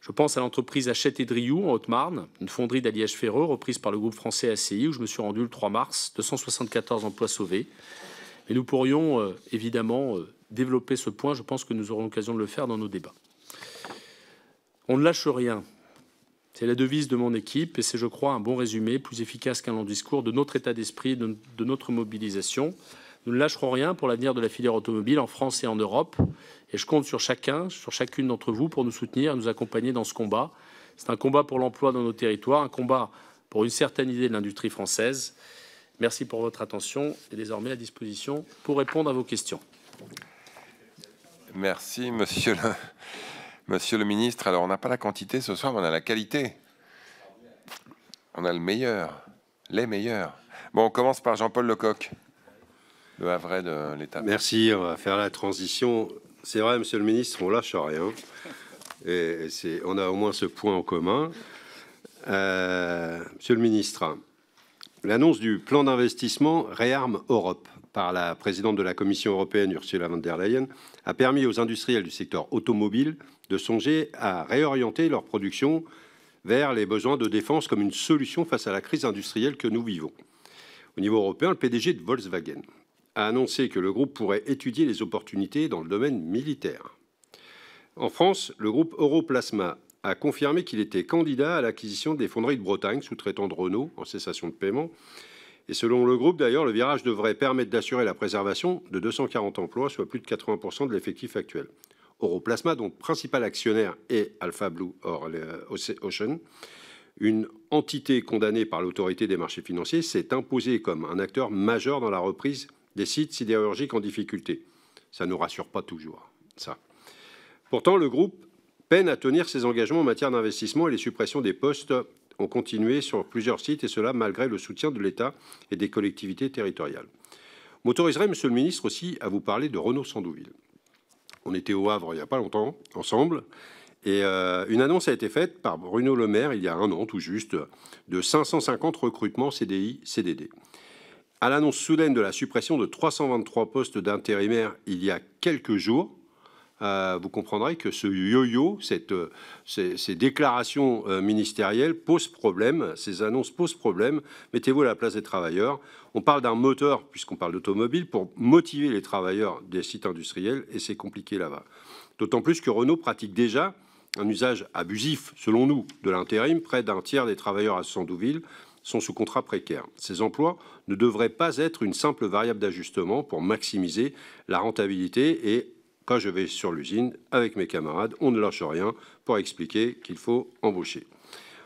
Je pense à l'entreprise Hachette et Drioux en Haute-Marne, une fonderie d'alliage ferreux reprise par le groupe français ACI, où je me suis rendu le 3 mars, 274 emplois sauvés. Et nous pourrions évidemment développer ce point, je pense que nous aurons l'occasion de le faire dans nos débats. On ne lâche rien. C'est la devise de mon équipe et c'est, je crois, un bon résumé, plus efficace qu'un long discours, de notre état d'esprit, de notre mobilisation. Nous ne lâcherons rien pour l'avenir de la filière automobile en France et en Europe. Et je compte sur chacune d'entre vous pour nous soutenir et nous accompagner dans ce combat. C'est un combat pour l'emploi dans nos territoires, un combat pour une certaine idée de l'industrie française. Merci pour votre attention et désormais à disposition pour répondre à vos questions. Merci, monsieur le ministre. Alors, on n'a pas la quantité ce soir, mais on a la qualité. On a le meilleur, les meilleurs. Bon, on commence par Jean-Paul Lecoq, le Havrais de l'État. Merci, on va faire la transition. C'est vrai, monsieur le ministre, on lâche rien. Et on a au moins ce point en commun. Monsieur le ministre, l'annonce du plan d'investissement ReArm Europe par la présidente de la Commission européenne, Ursula von der Leyen, a permis aux industriels du secteur automobile de songer à réorienter leur production vers les besoins de défense comme une solution face à la crise industrielle que nous vivons. Au niveau européen, le PDG de Volkswagen a annoncé que le groupe pourrait étudier les opportunités dans le domaine militaire. En France, le groupe Europlasma a confirmé qu'il était candidat à l'acquisition des fonderies de Bretagne, sous-traitant de Renault, en cessation de paiement. Et selon le groupe, d'ailleurs, le virage devrait permettre d'assurer la préservation de 240 emplois, soit plus de 80% de l'effectif actuel. Europlasma, dont le principal actionnaire est Alpha Blue Ocean, une entité condamnée par l'autorité des marchés financiers, s'est imposée comme un acteur majeur dans la reprise des sites sidérurgiques en difficulté. Ça ne nous rassure pas toujours, ça. Pourtant, le groupe peine à tenir ses engagements en matière d'investissement et les suppressions des postes ont continué sur plusieurs sites, et cela malgré le soutien de l'État et des collectivités territoriales. M'autoriserez, monsieur le ministre, aussi à vous parler de Renault Sandouville. On était au Havre il n'y a pas longtemps, ensemble, et une annonce a été faite par Bruno Le Maire, il y a un an tout juste, de 550 recrutements CDI, CDD. À l'annonce soudaine de la suppression de 323 postes d'intérimaires il y a quelques jours, vous comprendrez que ce yo-yo, ces déclarations ministérielles posent problème, ces annonces posent problème. Mettez-vous à la place des travailleurs. On parle d'un moteur, puisqu'on parle d'automobile, pour motiver les travailleurs des sites industriels, et c'est compliqué là-bas. D'autant plus que Renault pratique déjà un usage abusif, selon nous, de l'intérim. Près d'un tiers des travailleurs à Sandouville sont sous contrat précaire. Ces emplois ne devraient pas être une simple variable d'ajustement pour maximiser la rentabilité. Et quand je vais sur l'usine avec mes camarades, on ne lâche rien pour expliquer qu'il faut embaucher.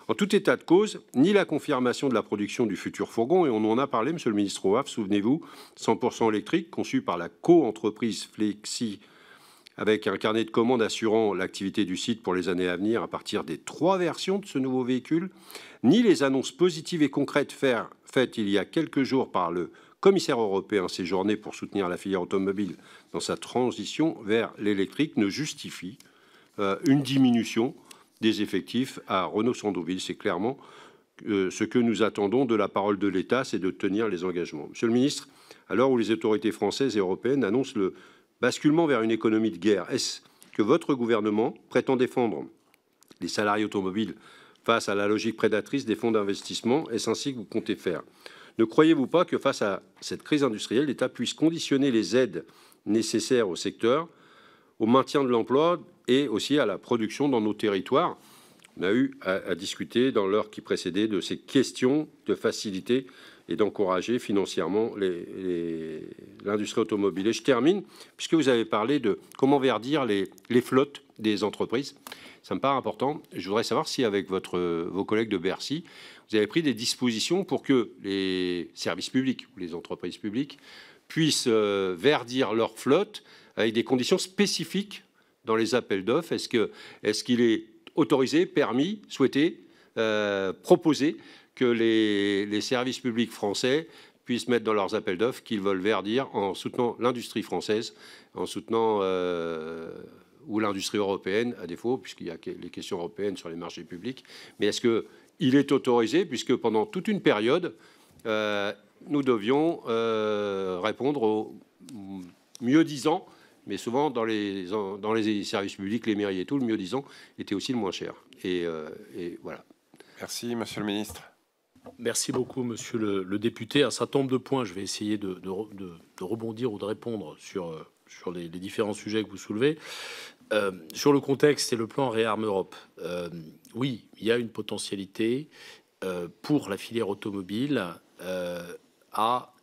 En tout état de cause, ni la confirmation de la production du futur fourgon, et on en a parlé, monsieur le ministre au Havre, souvenez-vous, 100% électrique, conçu par la co-entreprise Flexi, avec un carnet de commandes assurant l'activité du site pour les années à venir à partir des 3 versions de ce nouveau véhicule, ni les annonces positives et concrètes faites il y a quelques jours par le commissaire européen séjourné pour soutenir la filière automobile dans sa transition vers l'électrique ne justifient une diminution des effectifs à Renault Sandouville. C'est clairement ce que nous attendons de la parole de l'État, c'est de tenir les engagements. Monsieur le ministre, à l'heure où les autorités françaises et européennes annoncent le basculement vers une économie de guerre, est-ce que votre gouvernement prétend défendre les salariés automobiles face à la logique prédatrice des fonds d'investissement? Est-ce ainsi que vous comptez faire? Ne croyez-vous pas que face à cette crise industrielle, l'État puisse conditionner les aides nécessaires au secteur, au maintien de l'emploi et aussi à la production dans nos territoires? On a eu à discuter dans l'heure qui précédait de ces questions de faciliter et d'encourager financièrement l'industrie automobile. Et je termine, puisque vous avez parlé de comment verdir les flottes des entreprises. Ça me paraît important. Je voudrais savoir si, avec vos collègues de Bercy, vous avez pris des dispositions pour que les services publics ou les entreprises publiques puissent verdir leur flotte avec des conditions spécifiques dans les appels d'offres. Est-ce qu'il est autorisé, permis, souhaité, proposé que les services publics français puissent mettre dans leurs appels d'offres qu'ils veulent verdir en soutenant l'industrie française, en soutenant ou l'industrie européenne, à défaut, puisqu'il y a les questions européennes sur les marchés publics. Mais est-ce qu'il est autorisé, puisque pendant toute une période, nous devions répondre aux mieux-disants, mais souvent dans les services publics, les mairies et tout, le mieux-disant était aussi le moins cher. Et voilà. Merci, monsieur le ministre. Merci beaucoup, monsieur le député. Un certain nombre de points, je vais essayer de rebondir ou de répondre sur les différents sujets que vous soulevez. Sur le contexte et le plan Réarme Europe, oui, il y a une potentialité pour la filière automobile à...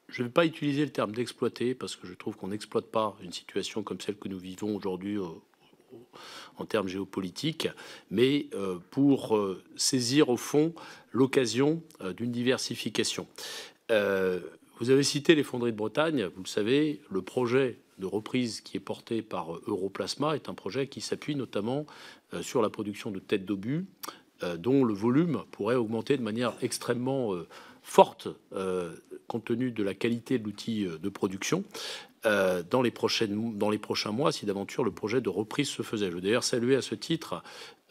Je ne vais pas utiliser le terme d'exploiter parce que je trouve qu'on n'exploite pas une situation comme celle que nous vivons aujourd'hui en termes géopolitiques, mais pour saisir au fond l'occasion d'une diversification. Vous avez cité les fonderies de Bretagne. Vous le savez, le projet de reprise qui est porté par Europlasma est un projet qui s'appuie notamment sur la production de têtes d'obus, dont le volume pourrait augmenter de manière extrêmement forte, compte tenu de la qualité de l'outil de production, dans les prochains mois, si d'aventure le projet de reprise se faisait. Je veux d'ailleurs saluer à ce titre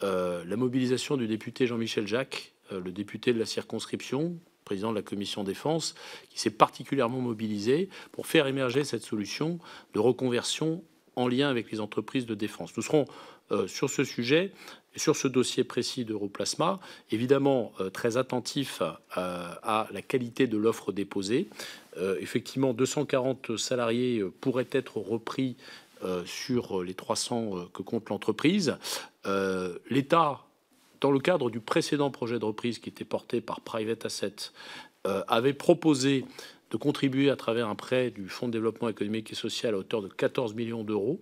la mobilisation du député Jean-Michel Jacques, le député de la circonscription, président de la commission défense, qui s'est particulièrement mobilisé pour faire émerger cette solution de reconversion en lien avec les entreprises de défense. Nous serons sur ce sujet, sur ce dossier précis d'Europlasma, évidemment très attentifs à la qualité de l'offre déposée. Effectivement, 240 salariés pourraient être repris sur les 300 que compte l'entreprise. L'État, dans le cadre du précédent projet de reprise qui était porté par Private Asset, avait proposé de contribuer à travers un prêt du Fonds de développement économique et social à hauteur de 14 millions d'euros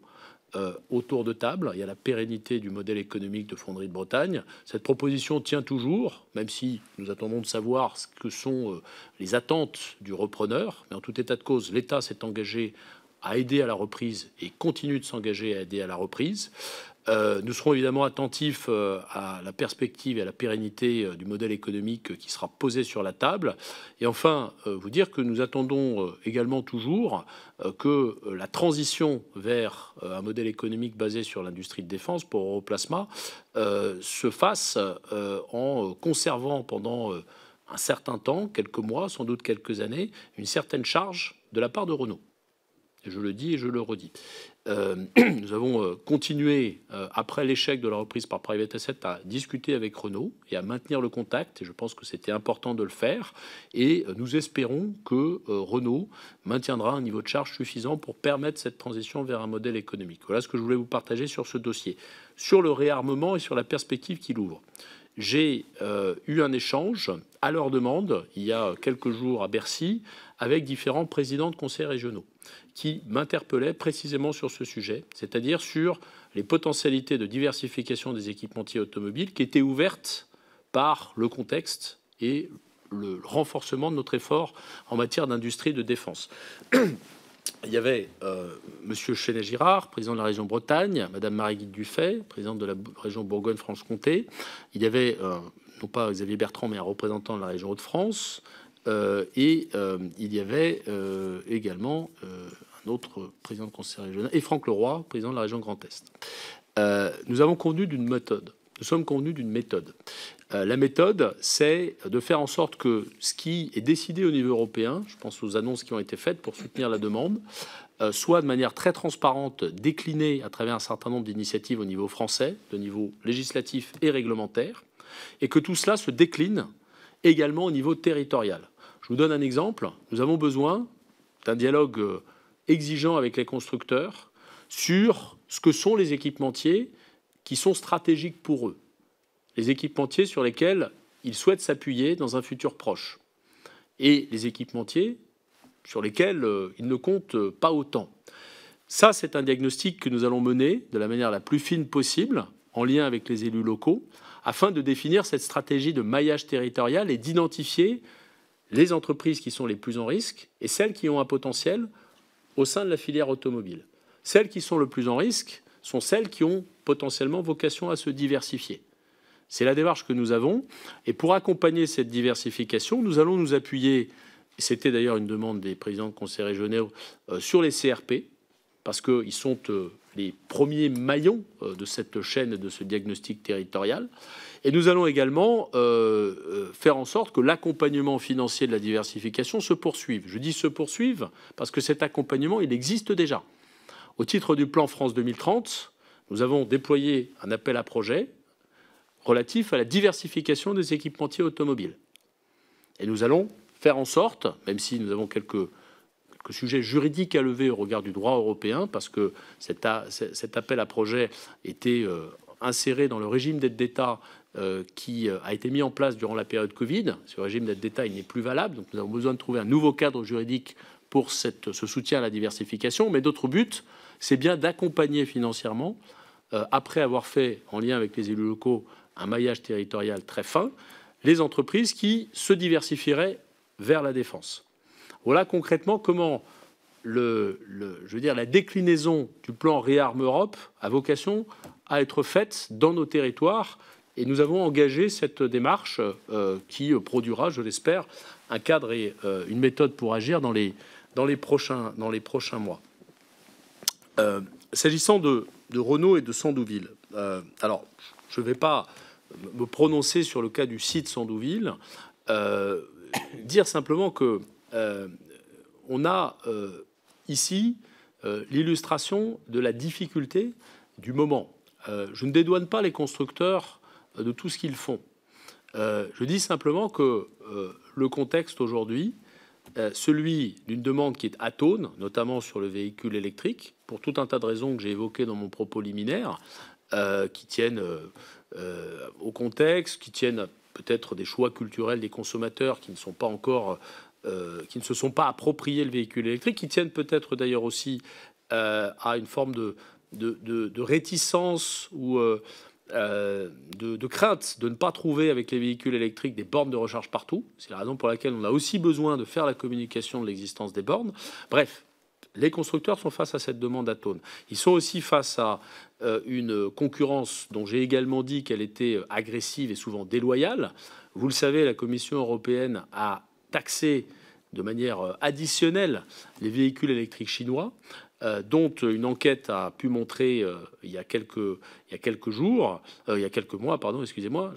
autour de table. Il y a la pérennité du modèle économique de Fonderie de Bretagne. Cette proposition tient toujours, même si nous attendons de savoir ce que sont les attentes du repreneur. Mais en tout état de cause, l'État s'est engagé à aider à la reprise et continue de s'engager à aider à la reprise. Nous serons évidemment attentifs à la perspective et à la pérennité du modèle économique qui sera posé sur la table. Et enfin, vous dire que nous attendons également toujours que la transition vers un modèle économique basé sur l'industrie de défense pour Europlasma se fasse en conservant pendant un certain temps, quelques mois, sans doute quelques années, une certaine charge de la part de Renault. Je le dis et je le redis. Nous avons continué, après l'échec de la reprise par Private Asset, à discuter avec Renault et à maintenir le contact. Et je pense que c'était important de le faire. Et nous espérons que Renault maintiendra un niveau de charge suffisant pour permettre cette transition vers un modèle économique. Voilà ce que je voulais vous partager sur ce dossier. Sur le réarmement et sur la perspective qu'il ouvre. J'ai eu un échange à leur demande, il y a quelques jours à Bercy, avec différents présidents de conseils régionaux qui m'interpellaient précisément sur ce sujet, c'est-à-dire sur les potentialités de diversification des équipementiers automobiles qui étaient ouvertes par le contexte et le renforcement de notre effort en matière d'industrie de défense. Il y avait Monsieur Chenet-Girard, président de la région Bretagne, Madame Marie-Guy Dufay, présidente de la région Bourgogne-Franche-Comté. Il y avait, non pas Xavier Bertrand, mais un représentant de la région Hauts-de-France. Il y avait également un autre président de conseil régional, et Franck Leroy, président de la région Grand Est. Nous avons convenu d'une méthode. Nous sommes convenus d'une méthode. La méthode, c'est de faire en sorte que ce qui est décidé au niveau européen, je pense aux annonces qui ont été faites pour soutenir la demande, soit de manière très transparente décliné à travers un certain nombre d'initiatives au niveau français, de niveau législatif et réglementaire, et que tout cela se décline également au niveau territorial. Je vous donne un exemple. Nous avons besoin d'un dialogue exigeant avec les constructeurs sur ce que sont les équipementiers qui sont stratégiques pour eux, les équipementiers sur lesquels ils souhaitent s'appuyer dans un futur proche, et les équipementiers sur lesquels ils ne comptent pas autant. Ça, c'est un diagnostic que nous allons mener de la manière la plus fine possible, en lien avec les élus locaux, afin de définir cette stratégie de maillage territorial et d'identifier les entreprises qui sont les plus en risque et celles qui ont un potentiel au sein de la filière automobile. Celles qui sont le plus en risque sont celles qui ont potentiellement vocation à se diversifier. C'est la démarche que nous avons. Et pour accompagner cette diversification, nous allons nous appuyer, et c'était d'ailleurs une demande des présidents de conseils régionaux, sur les CRP, parce qu'ils sont les premiers maillons de cette chaîne, de ce diagnostic territorial. Et nous allons également faire en sorte que l'accompagnement financier de la diversification se poursuive. Je dis se poursuive parce que cet accompagnement, il existe déjà. Au titre du plan France 2030, nous avons déployé un appel à projet relatif à la diversification des équipementiers automobiles. Et nous allons faire en sorte, même si nous avons quelques sujet juridique à lever au regard du droit européen, parce que cet appel à projet était inséré dans le régime d'aide d'État qui a été mis en place durant la période Covid. Ce régime d'aide d'État, il n'est plus valable, donc nous avons besoin de trouver un nouveau cadre juridique pour ce soutien à la diversification. Mais d'autre but, c'est bien d'accompagner financièrement, après avoir fait, en lien avec les élus locaux, un maillage territorial très fin, les entreprises qui se diversifieraient vers la défense. Voilà concrètement comment je veux dire, la déclinaison du plan ReArm Europe a vocation à être faite dans nos territoires. Et nous avons engagé cette démarche qui produira, je l'espère, un cadre et une méthode pour agir dans les prochains mois. S'agissant de Renault et de Sandouville, alors je ne vais pas me prononcer sur le cas du site Sandouville, dire simplement que on a ici l'illustration de la difficulté du moment. Je ne dédouane pas les constructeurs de tout ce qu'ils font. Je dis simplement que le contexte aujourd'hui, celui d'une demande qui est atone, notamment sur le véhicule électrique, pour tout un tas de raisons que j'ai évoquées dans mon propos liminaire, qui tiennent au contexte, qui tiennent peut-être des choix culturels des consommateurs qui ne sont pas encore, qui ne se sont pas appropriés le véhicule électrique, qui tiennent peut-être d'ailleurs aussi à une forme de réticence ou de crainte de ne pas trouver avec les véhicules électriques des bornes de recharge partout. C'est la raison pour laquelle on a aussi besoin de faire la communication de l'existence des bornes. Bref, les constructeurs sont face à cette demande atone. Ils sont aussi face à une concurrence dont j'ai également dit qu'elle était agressive et souvent déloyale. Vous le savez, la Commission européenne a taxé de manière additionnelle les véhicules électriques chinois, dont une enquête a pu montrer il y a quelques mois, pardon, excusez-moi,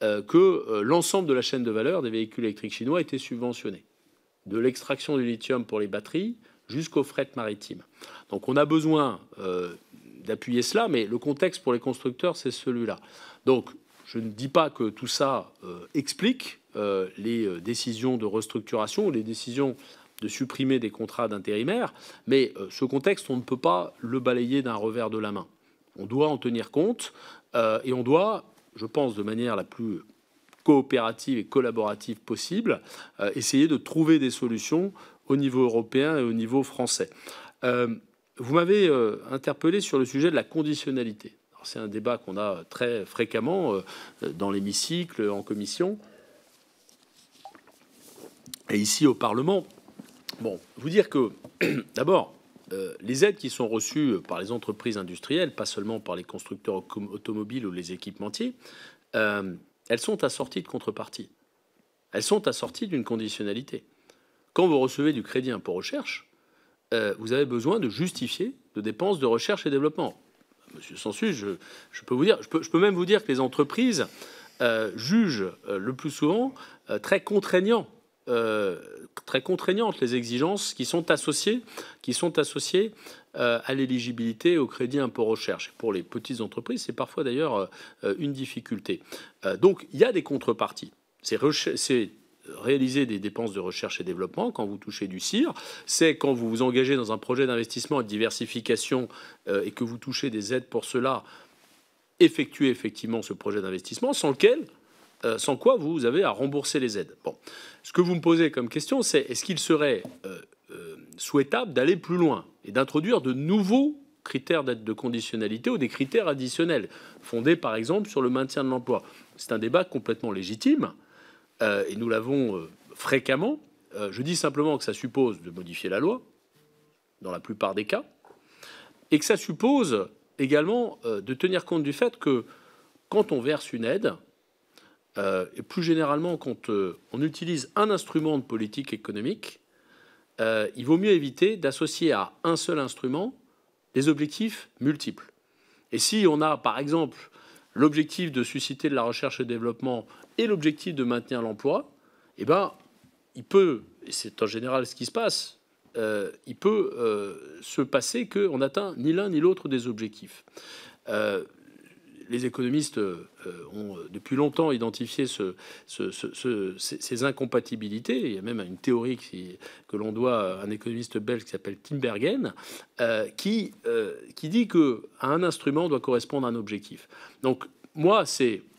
que l'ensemble de la chaîne de valeur des véhicules électriques chinois était subventionné, de l'extraction du lithium pour les batteries jusqu'au fret maritime. Donc on a besoin d'appuyer cela, mais le contexte pour les constructeurs, c'est celui-là. Donc je ne dis pas que tout ça explique les décisions de restructuration ou les décisions de supprimer des contrats d'intérimaires, mais ce contexte, on ne peut pas le balayer d'un revers de la main. On doit en tenir compte et on doit, je pense, de manière la plus coopérative et collaborative possible, essayer de trouver des solutions au niveau européen et au niveau français. Vous m'avez interpellé sur le sujet de la conditionnalité. C'est un débat qu'on a très fréquemment dans l'hémicycle, en commission, et ici au Parlement. Bon, vous dire que, d'abord, les aides qui sont reçues par les entreprises industrielles, pas seulement par les constructeurs automobiles ou les équipementiers, elles sont assorties de contreparties. Elles sont assorties d'une conditionnalité. Quand vous recevez du crédit impôt recherche, vous avez besoin de justifier de dépenses de recherche et développement. Monsieur Sansu, je peux vous dire, je peux même vous dire que les entreprises jugent le plus souvent très contraignantes les exigences qui sont associées à l'éligibilité au crédit impôt recherche. Pour les petites entreprises, c'est parfois d'ailleurs une difficulté. Donc il y a des contreparties. C'est réaliser des dépenses de recherche et développement quand vous touchez du CIR, c'est quand vous vous engagez dans un projet d'investissement et de diversification et que vous touchez des aides pour cela, effectuer effectivement ce projet d'investissement sans quoi vous avez à rembourser les aides. Bon. Ce que vous me posez comme question, c'est est-ce qu'il serait souhaitable d'aller plus loin et d'introduire de nouveaux critères d'aide de conditionnalité ou des critères additionnels, fondés par exemple sur le maintien de l'emploi. C'est un débat complètement légitime et nous l'avons fréquemment. Je dis simplement que ça suppose de modifier la loi, dans la plupart des cas, et que ça suppose également de tenir compte du fait que quand on verse une aide, et plus généralement quand on utilise un instrument de politique économique, il vaut mieux éviter d'associer à un seul instrument des objectifs multiples. Et si on a, par exemple, l'objectif de susciter de la recherche et développement et l'objectif de maintenir l'emploi, eh ben, il peut, et c'est en général ce qui se passe, il peut se passer qu'on n'atteint ni l'un ni l'autre des objectifs. les économistes ont depuis longtemps identifié ces incompatibilités. Il y a même une théorie que l'on doit à un économiste belge qui s'appelle Timbergen, qui dit qu'à un instrument doit correspondre à un objectif. Donc, moi,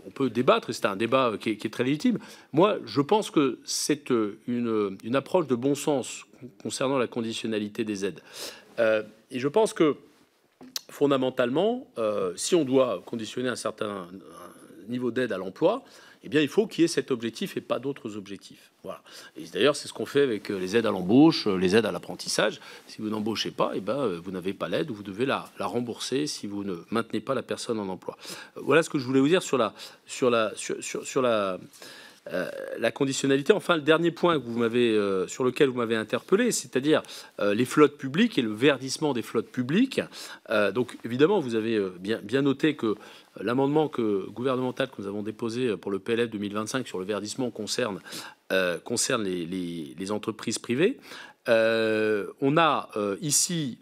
on peut débattre, et c'est un débat qui est très légitime. Moi, je pense que c'est une approche de bon sens concernant la conditionnalité des aides. Et je pense que, fondamentalement, si on doit conditionner un certain niveau d'aide à l'emploi, eh bien, il faut qu'il y ait cet objectif et pas d'autres objectifs. Voilà. Et d'ailleurs, c'est ce qu'on fait avec les aides à l'embauche, les aides à l'apprentissage. Si vous n'embauchez pas, eh ben, vous n'avez pas l'aide, vous devez la rembourser si vous ne maintenez pas la personne en emploi. Voilà ce que je voulais vous dire sur la conditionnalité. Enfin, le dernier point que sur lequel vous m'avez interpellé, c'est-à-dire les flottes publiques et le verdissement des flottes publiques. Donc, évidemment, vous avez bien noté que l'amendement gouvernemental que nous avons déposé pour le PLF 2025 sur le verdissement concerne les entreprises privées. On a ici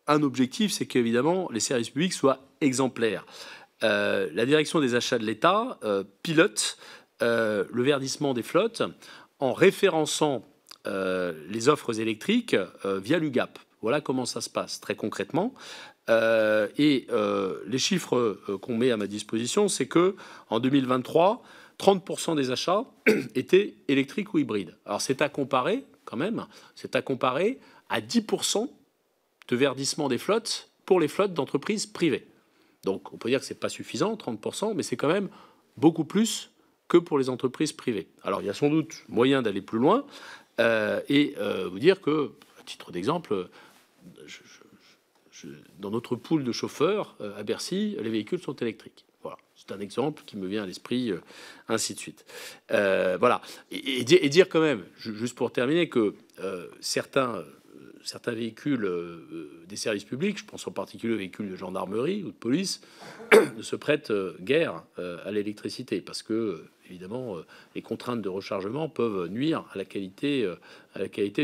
un objectif, c'est qu'évidemment les services publics soient exemplaires. La direction des achats de l'État pilote le verdissement des flottes en référençant les offres électriques via l'UGAP. Voilà comment ça se passe très concrètement. Les chiffres qu'on met à ma disposition, c'est que en 2023, 30% des achats étaient électriques ou hybrides. Alors c'est à comparer quand même, c'est à comparer à 10% de verdissement des flottes pour les flottes d'entreprises privées. Donc on peut dire que c'est pas suffisant, 30%, mais c'est quand même beaucoup plus que pour les entreprises privées. Alors il y a sans doute moyen d'aller plus loin et vous dire que, à titre d'exemple, dans notre pool de chauffeurs à Bercy, les véhicules sont électriques. Voilà, c'est un exemple qui me vient à l'esprit, ainsi de suite. Voilà, et dire quand même, juste pour terminer, que certains véhicules des services publics, je pense en particulier aux véhicules de gendarmerie ou de police, ne se prêtent guère à l'électricité parce que, évidemment, les contraintes de rechargement peuvent nuire à la qualité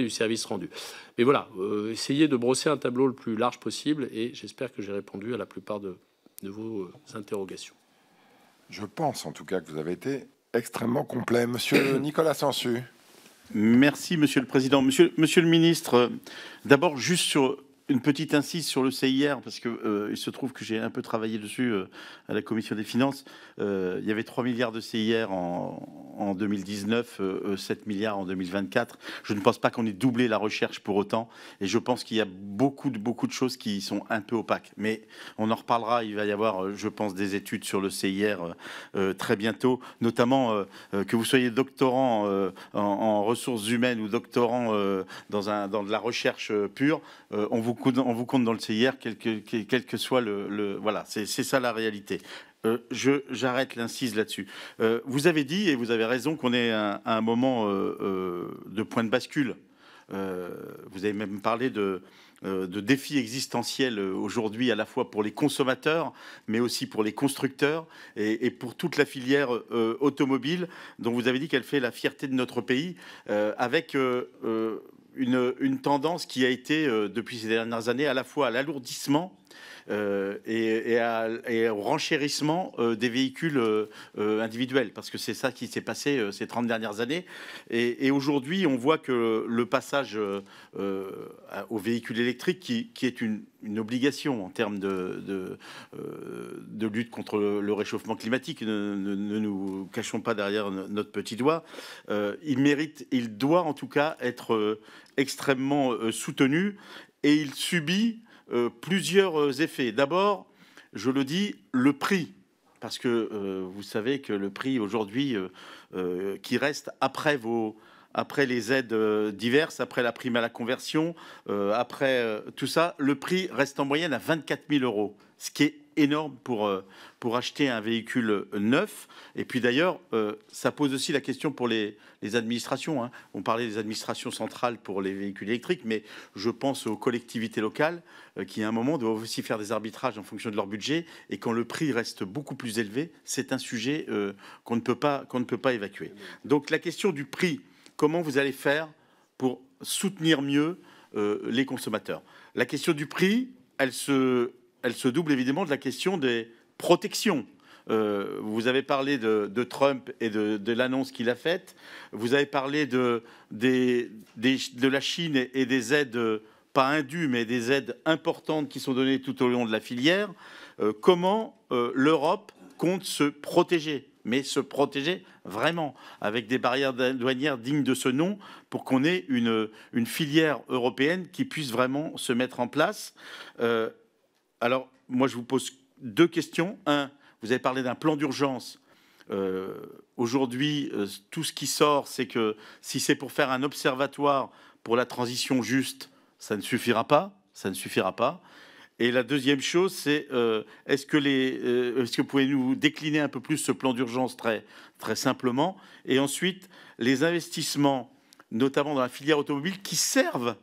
du service rendu. Mais voilà, essayez de brosser un tableau le plus large possible et j'espère que j'ai répondu à la plupart de vos interrogations. Je pense en tout cas que vous avez été extrêmement complet. Monsieur Nicolas Sansu. Merci, Monsieur le Président. Monsieur le Ministre, d'abord, juste sur une petite incise sur le CIR, parce que il se trouve que j'ai un peu travaillé dessus à la Commission des Finances. Il y avait 3 milliards de CIR en 2019, 7 milliards en 2024. Je ne pense pas qu'on ait doublé la recherche pour autant, et je pense qu'il y a beaucoup de choses qui sont un peu opaques. Mais on en reparlera, il va y avoir, je pense, des études sur le CIR très bientôt, notamment que vous soyez doctorant en ressources humaines ou doctorant dans de la recherche pure, on vous compte dans le CIR, quel que soit voilà, c'est ça la réalité. J'arrête l'incise là-dessus. Vous avez dit, et vous avez raison, qu'on est à un moment de point de bascule. Vous avez même parlé de défis existentiels aujourd'hui, à la fois pour les consommateurs, mais aussi pour les constructeurs et pour toute la filière automobile, dont vous avez dit qu'elle fait la fierté de notre pays, avec une tendance qui a été, depuis ces dernières années, à la fois à l'alourdissement et au renchérissement des véhicules individuels, parce que c'est ça qui s'est passé ces 30 dernières années. Et aujourd'hui, on voit que le passage aux véhicules électriques, qui est une obligation en termes de lutte contre le réchauffement climatique, ne nous cachons pas derrière notre petit doigt, il doit en tout cas être extrêmement soutenu, et il subit plusieurs effets. D'abord, je le dis, le prix, parce que vous savez que le prix aujourd'hui qui reste après les aides diverses, après la prime à la conversion, après tout ça, le prix reste en moyenne à 24 000 €, ce qui est énorme pour acheter un véhicule neuf. Et puis d'ailleurs, ça pose aussi la question pour les administrations, hein. On parlait des administrations centrales pour les véhicules électriques, mais je pense aux collectivités locales qui, à un moment, doivent aussi faire des arbitrages en fonction de leur budget. Et quand le prix reste beaucoup plus élevé, c'est un sujet qu'on ne peut pas évacuer. Donc la question du prix, comment vous allez faire pour soutenir mieux les consommateurs? La question du prix, elle se double évidemment de la question des protection. Vous avez parlé de Trump et de l'annonce qu'il a faite. Vous avez parlé de la Chine et des aides, pas indues, mais des aides importantes qui sont données tout au long de la filière. Comment l'Europe compte se protéger, mais se protéger vraiment, avec des barrières douanières dignes de ce nom, pour qu'on ait une filière européenne qui puisse vraiment se mettre en place. Alors, moi, je vous pose 2 questions. Un, vous avez parlé d'un plan d'urgence. Aujourd'hui, tout ce qui sort, c'est que si c'est pour faire un observatoire pour la transition juste, ça ne suffira pas. Ça ne suffira pas. Et la deuxième chose, c'est est-ce que vous pouvez nous décliner un peu plus ce plan d'urgence très simplement? Et ensuite, les investissements, notamment dans la filière automobile, qui servent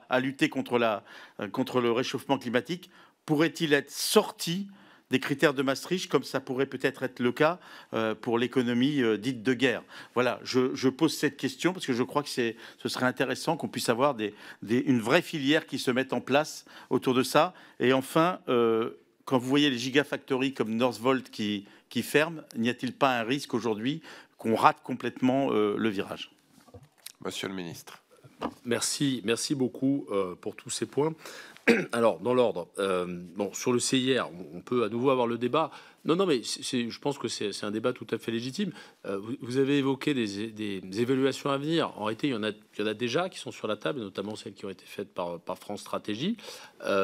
à lutter contre le réchauffement climatique, pourraient-ils être sortis des critères de Maastricht, comme ça pourrait peut-être être le cas pour l'économie dite de guerre? Voilà, je pose cette question parce que je crois que ce serait intéressant qu'on puisse avoir une vraie filière qui se mette en place autour de ça. Et enfin, quand vous voyez les gigafactories comme Northvolt qui ferment, n'y a-t-il pas un risque aujourd'hui qu'on rate complètement le virage? Monsieur le ministre. Merci beaucoup pour tous ces points. Alors, dans l'ordre, sur le CIR, on peut à nouveau avoir le débat. Non, mais je pense que c'est un débat tout à fait légitime. Vous avez évoqué des évaluations à venir. En réalité, il y en a déjà qui sont sur la table, notamment celles qui ont été faites par France Stratégie,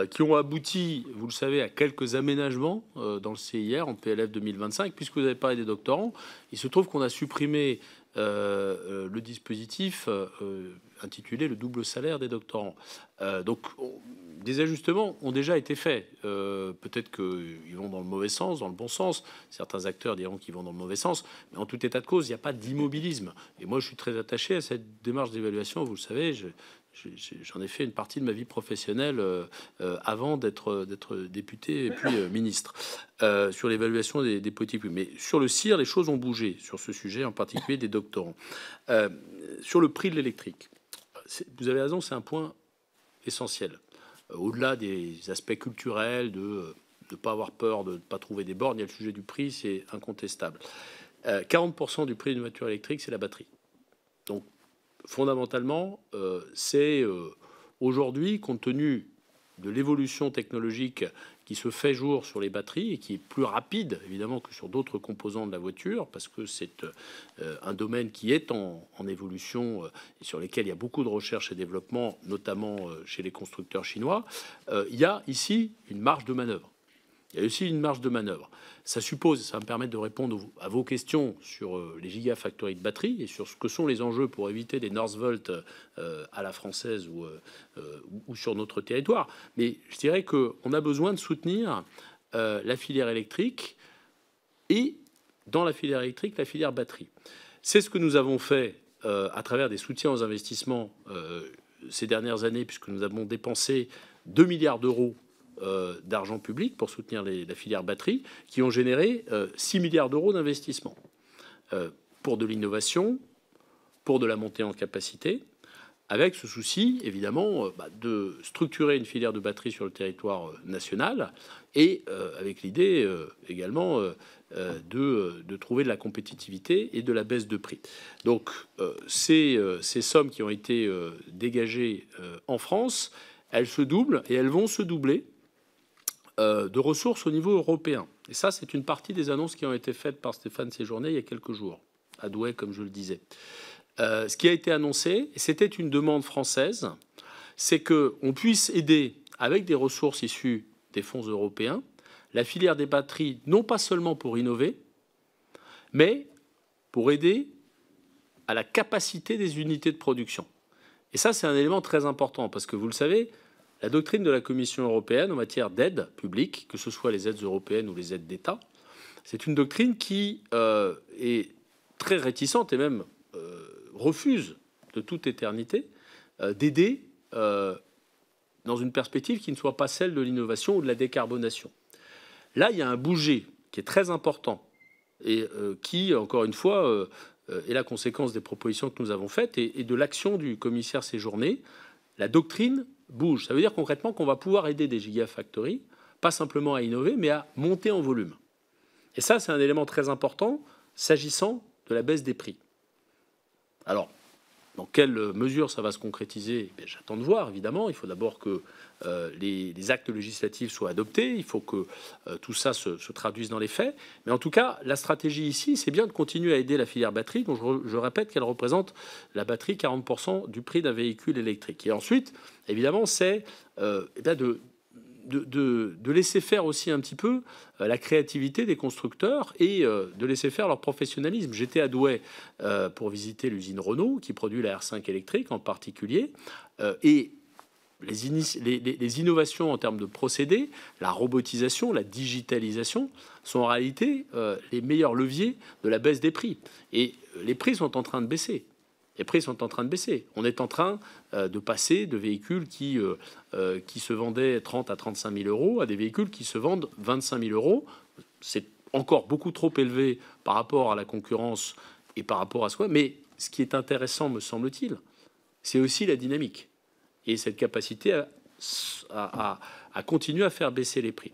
qui ont abouti, vous le savez, à quelques aménagements dans le CIR en PLF 2025. Puisque vous avez parlé des doctorants, il se trouve qu'on a supprimé le dispositif intitulé le double salaire des doctorants. Donc, des ajustements ont déjà été faits. Peut-être qu'ils vont dans le mauvais sens, dans le bon sens. Certains acteurs diront qu'ils vont dans le mauvais sens. Mais en tout état de cause, il n'y a pas d'immobilisme. Et moi, je suis très attaché à cette démarche d'évaluation. Vous le savez, j'en ai fait une partie de ma vie professionnelle avant d'être député et puis ministre, sur l'évaluation des politiques publiques. Mais sur le CIR, les choses ont bougé sur ce sujet, en particulier des doctorants. Sur le prix de l'électrique, vous avez raison, c'est un point essentiel. Au-delà des aspects culturels, de ne pas avoir peur, de ne pas trouver des bornes, il y a le sujet du prix, c'est incontestable. 40% du prix d'une voiture électrique, c'est la batterie. Donc, fondamentalement, c'est aujourd'hui, compte tenu de l'évolution technologique qui se fait jour sur les batteries et qui est plus rapide, évidemment, que sur d'autres composants de la voiture, parce que c'est un domaine qui est en évolution et sur lesquels il y a beaucoup de recherche et développement, notamment chez les constructeurs chinois. Il y a ici une marge de manœuvre. Il y a aussi une marge de manœuvre. Ça suppose, ça va me permettre de répondre à vos questions sur les gigafactories de batteries et sur ce que sont les enjeux pour éviter des Northvolt à la française ou sur notre territoire. Mais je dirais qu'on a besoin de soutenir la filière électrique et, dans la filière électrique, la filière batterie. C'est ce que nous avons fait à travers des soutiens aux investissements ces dernières années, puisque nous avons dépensé 2 milliards d'euros d'argent public pour soutenir la filière batterie, qui ont généré 6 milliards d'euros d'investissement pour de l'innovation, pour de la montée en capacité, avec ce souci, évidemment, de structurer une filière de batterie sur le territoire national et avec l'idée également de trouver de la compétitivité et de la baisse de prix. Donc, ces sommes qui ont été dégagées en France, elles se doublent et elles vont se doubler de ressources au niveau européen. Et ça, c'est une partie des annonces qui ont été faites par Stéphane Séjourné il y a quelques jours, à Douai, comme je le disais. Ce qui a été annoncé, et c'était une demande française, c'est qu'on puisse aider, avec des ressources issues des fonds européens, la filière des batteries, non pas seulement pour innover, mais pour aider à la capacité des unités de production. Et ça, c'est un élément très important, parce que vous le savez, la doctrine de la Commission européenne en matière d'aide publique, que ce soit les aides européennes ou les aides d'État, c'est une doctrine qui est très réticente et même refuse de toute éternité d'aider dans une perspective qui ne soit pas celle de l'innovation ou de la décarbonation. Là, il y a un bouger qui est très important et qui, encore une fois, est la conséquence des propositions que nous avons faites et de l'action du commissaire Séjourné. La doctrine bouge. Ça veut dire concrètement qu'on va pouvoir aider des gigafactories pas simplement à innover, mais à monter en volume. Et ça, c'est un élément très important s'agissant de la baisse des prix. Alors, dans quelle mesure ça va se concrétiser? J'attends de voir, évidemment. Il faut d'abord que les actes législatifs soient adoptés. Il faut que tout ça se traduise dans les faits. Mais en tout cas, la stratégie ici, c'est bien de continuer à aider la filière batterie, dont je répète qu'elle représente la batterie 40% du prix d'un véhicule électrique. Et ensuite, évidemment, c'est de laisser faire aussi un petit peu la créativité des constructeurs et de laisser faire leur professionnalisme. J'étais à Douai pour visiter l'usine Renault qui produit la R5 électrique en particulier, et les innovations en termes de procédés, la robotisation, la digitalisation sont en réalité les meilleurs leviers de la baisse des prix. Et les prix sont en train de baisser. Les prix sont en train de baisser. On est en train de passer de véhicules qui se vendaient 30 à 35 000 euros à des véhicules qui se vendent 25 000 euros. C'est encore beaucoup trop élevé par rapport à la concurrence et par rapport à soi. Mais ce qui est intéressant, me semble-t-il, c'est aussi la dynamique et cette capacité à continuer à faire baisser les prix.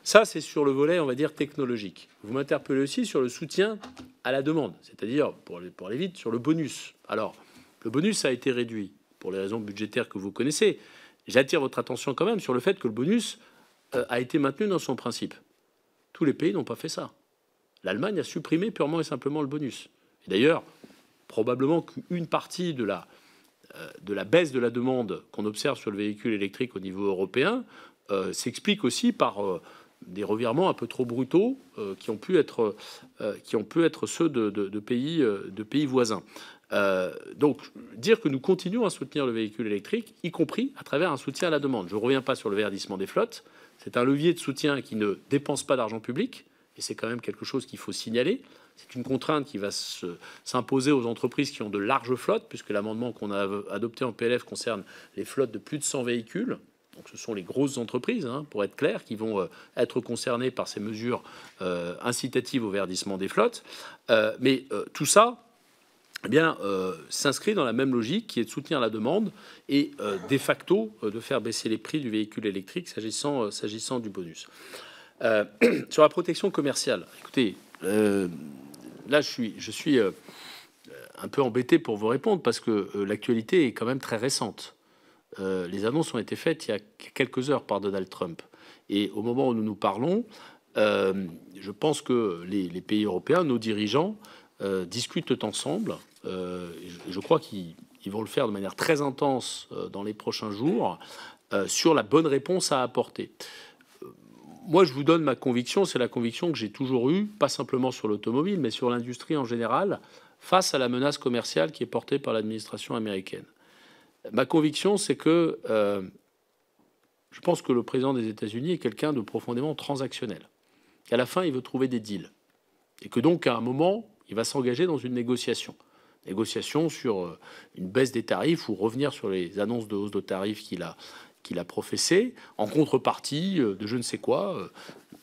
Ça, c'est sur le volet, on va dire, technologique. Vous m'interpellez aussi sur le soutien à la demande, c'est-à-dire, pour aller vite, sur le bonus. Alors, le bonus a été réduit pour les raisons budgétaires que vous connaissez. J'attire votre attention quand même sur le fait que le bonus a été maintenu dans son principe. Tous les pays n'ont pas fait ça. L'Allemagne a supprimé purement et simplement le bonus. Et d'ailleurs, probablement qu'une partie de la baisse de la demande qu'on observe sur le véhicule électrique au niveau européen s'explique aussi par des revirements un peu trop brutaux qui ont pu être ceux de pays voisins. Donc, dire que nous continuons à soutenir le véhicule électrique, y compris à travers un soutien à la demande. Je ne reviens pas sur le verdissement des flottes. C'est un levier de soutien qui ne dépense pas d'argent public, et c'est quand même quelque chose qu'il faut signaler. C'est une contrainte qui va s'imposer aux entreprises qui ont de larges flottes, puisque l'amendement qu'on a adopté en PLF concerne les flottes de plus de 100 véhicules. Donc ce sont les grosses entreprises, pour être clair, qui vont être concernées par ces mesures incitatives au verdissement des flottes. Mais tout ça, s'inscrit dans la même logique qui est de soutenir la demande et de facto de faire baisser les prix du véhicule électrique s'agissant du bonus. Sur la protection commerciale, écoutez, là je suis un peu embêté pour vous répondre parce que l'actualité est quand même très récente. Les annonces ont été faites il y a quelques heures par Donald Trump. Et au moment où nous nous parlons, je pense que les pays européens, nos dirigeants, discutent ensemble. Je crois qu'ils vont le faire de manière très intense dans les prochains jours sur la bonne réponse à apporter. Moi, je vous donne ma conviction, c'est la conviction que j'ai toujours eue, pas simplement sur l'automobile, mais sur l'industrie en général, face à la menace commerciale qui est portée par l'administration américaine. Ma conviction, c'est que je pense que le président des États-Unis est quelqu'un de profondément transactionnel, qu'à la fin, il veut trouver des deals, et que donc, à un moment, il va s'engager dans une négociation sur une baisse des tarifs ou revenir sur les annonces de hausse de tarifs qu'il a professées, en contrepartie de je ne sais quoi,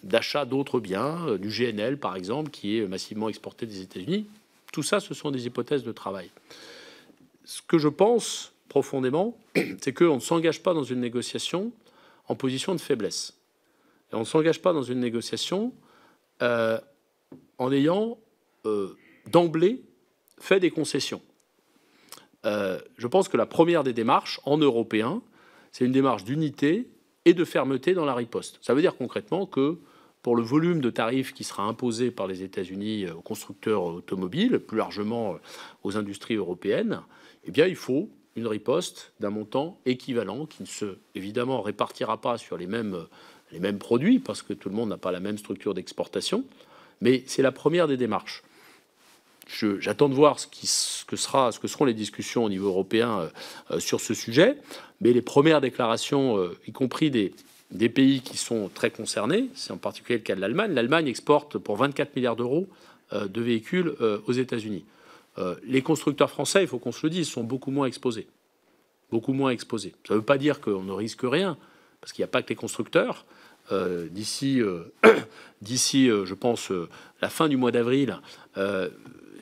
d'achat d'autres biens, du GNL par exemple, qui est massivement exporté des États-Unis. Tout ça, ce sont des hypothèses de travail. Ce que je pense profondément, c'est qu'on ne s'engage pas dans une négociation en position de faiblesse. Et on ne s'engage pas dans une négociation en ayant d'emblée fait des concessions. Je pense que la première des démarches en européen, c'est une démarche d'unité et de fermeté dans la riposte. Ça veut dire concrètement que pour le volume de tarifs qui sera imposé par les États-Unis aux constructeurs automobiles, plus largement aux industries européennes, eh bien, il faut une riposte d'un montant équivalent qui ne se, évidemment, répartira pas sur les mêmes produits parce que tout le monde n'a pas la même structure d'exportation, mais c'est la première des démarches. J'attends de voir ce que seront les discussions au niveau européen sur ce sujet, mais les premières déclarations, y compris des pays qui sont très concernés, c'est en particulier le cas de l'Allemagne. L'Allemagne exporte pour 24 milliards d'euros de véhicules aux États-Unis. Les constructeurs français, il faut qu'on se le dise, sont beaucoup moins exposés. Beaucoup moins exposés. Ça ne veut pas dire qu'on ne risque rien, parce qu'il n'y a pas que les constructeurs. D'ici, je pense, la fin du mois d'avril,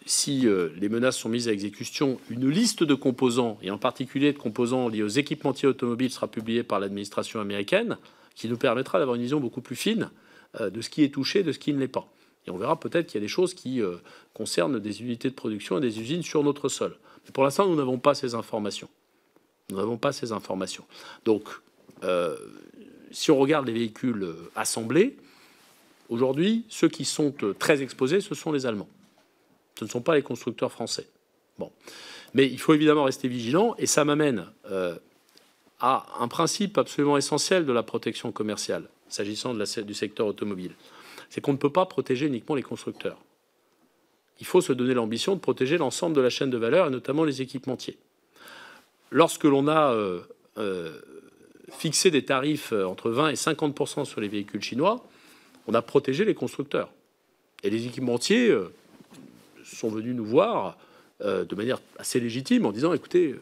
si les menaces sont mises à exécution, une liste de composants, et en particulier de composants liés aux équipementiers automobiles, sera publiée par l'administration américaine, qui nous permettra d'avoir une vision beaucoup plus fine de ce qui est touché, de ce qui ne l'est pas. Et on verra peut-être qu'il y a des choses qui concernent des unités de production et des usines sur notre sol. Mais pour l'instant, nous n'avons pas ces informations. Nous n'avons pas ces informations. Donc, si on regarde les véhicules assemblés, aujourd'hui, ceux qui sont très exposés, ce sont les Allemands. Ce ne sont pas les constructeurs français. Bon. Mais il faut évidemment rester vigilant, et ça m'amène à un principe absolument essentiel de la protection commerciale, s'agissant du secteur automobile. C'est qu'on ne peut pas protéger uniquement les constructeurs. Il faut se donner l'ambition de protéger l'ensemble de la chaîne de valeur, et notamment les équipementiers. Lorsque l'on a fixé des tarifs entre 20 et 50% sur les véhicules chinois, on a protégé les constructeurs. Et les équipementiers sont venus nous voir de manière assez légitime en disant, écoutez,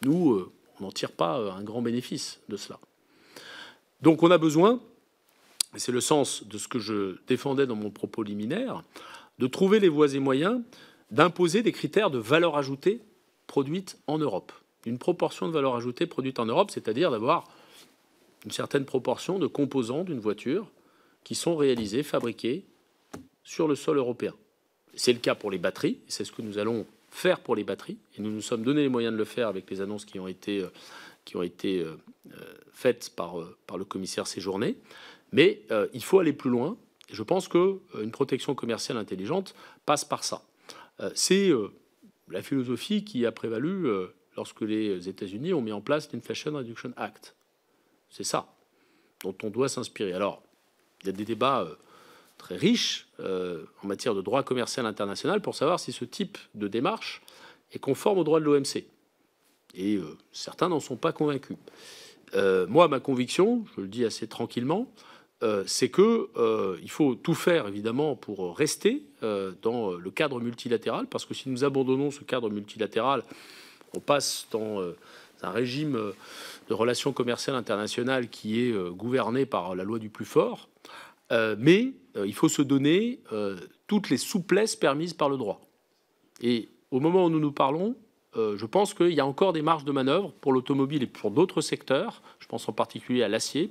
nous, on n'en tire pas un grand bénéfice de cela. Donc on a besoin, et c'est le sens de ce que je défendais dans mon propos liminaire, de trouver les voies et moyens d'imposer des critères de valeur ajoutée produite en Europe. Une proportion de valeur ajoutée produite en Europe, c'est-à-dire d'avoir une certaine proportion de composants d'une voiture qui sont réalisés, fabriqués sur le sol européen. C'est le cas pour les batteries, et c'est ce que nous allons faire pour les batteries, et nous nous sommes donné les moyens de le faire avec les annonces qui ont été faites par le commissaire Séjourné. Mais il faut aller plus loin, et je pense qu'une protection commerciale intelligente passe par ça. C'est la philosophie qui a prévalu lorsque les États-Unis ont mis en place l'Inflation Reduction Act. C'est ça dont on doit s'inspirer. Alors, il y a des débats très riches en matière de droit commercial international pour savoir si ce type de démarche est conforme au droit de l'OMC. Et certains n'en sont pas convaincus. Moi, ma conviction, je le dis assez tranquillement, c'est qu'il faut tout faire, évidemment, pour rester dans le cadre multilatéral, parce que si nous abandonnons ce cadre multilatéral, on passe dans un régime de relations commerciales internationales qui est gouverné par la loi du plus fort. Mais il faut se donner toutes les souplesses permises par le droit. Et au moment où nous nous parlons, je pense qu'il y a encore des marges de manœuvre pour l'automobile et pour d'autres secteurs. Je pense en particulier à l'acier,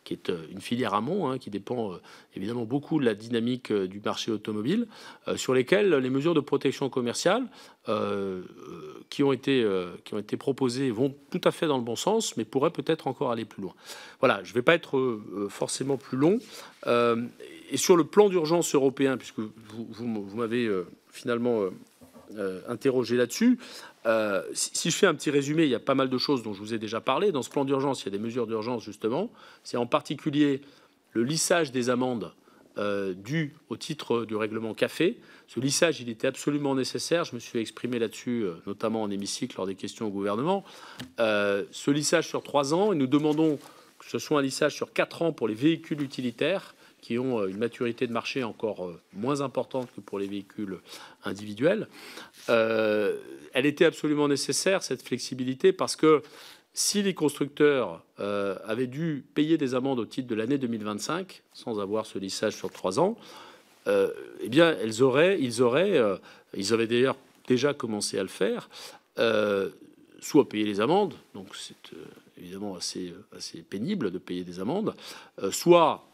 qui est une filière amont, qui dépend évidemment beaucoup de la dynamique du marché automobile, sur lesquels les mesures de protection commerciale qui ont été proposées vont tout à fait dans le bon sens, mais pourraient peut-être encore aller plus loin. Voilà, je ne vais pas être forcément plus long. Et sur le plan d'urgence européen, puisque vous m'avez finalement interrogé là-dessus. Si je fais un petit résumé, il y a pas mal de choses dont je vous ai déjà parlé. Dans ce plan d'urgence, il y a des mesures d'urgence, justement. C'est en particulier le lissage des amendes dues au titre du règlement café. Ce lissage, il était absolument nécessaire. Je me suis exprimé là-dessus, notamment en hémicycle, lors des questions au gouvernement. Ce lissage sur 3 ans, et nous demandons que ce soit un lissage sur 4 ans pour les véhicules utilitaires, qui ont une maturité de marché encore moins importante que pour les véhicules individuels. Elle était absolument nécessaire, cette flexibilité, parce que si les constructeurs avaient dû payer des amendes au titre de l'année 2025, sans avoir ce lissage sur 3 ans, eh bien, ils avaient d'ailleurs déjà commencé à le faire, soit payer les amendes, donc c'est évidemment assez pénible de payer des amendes, soit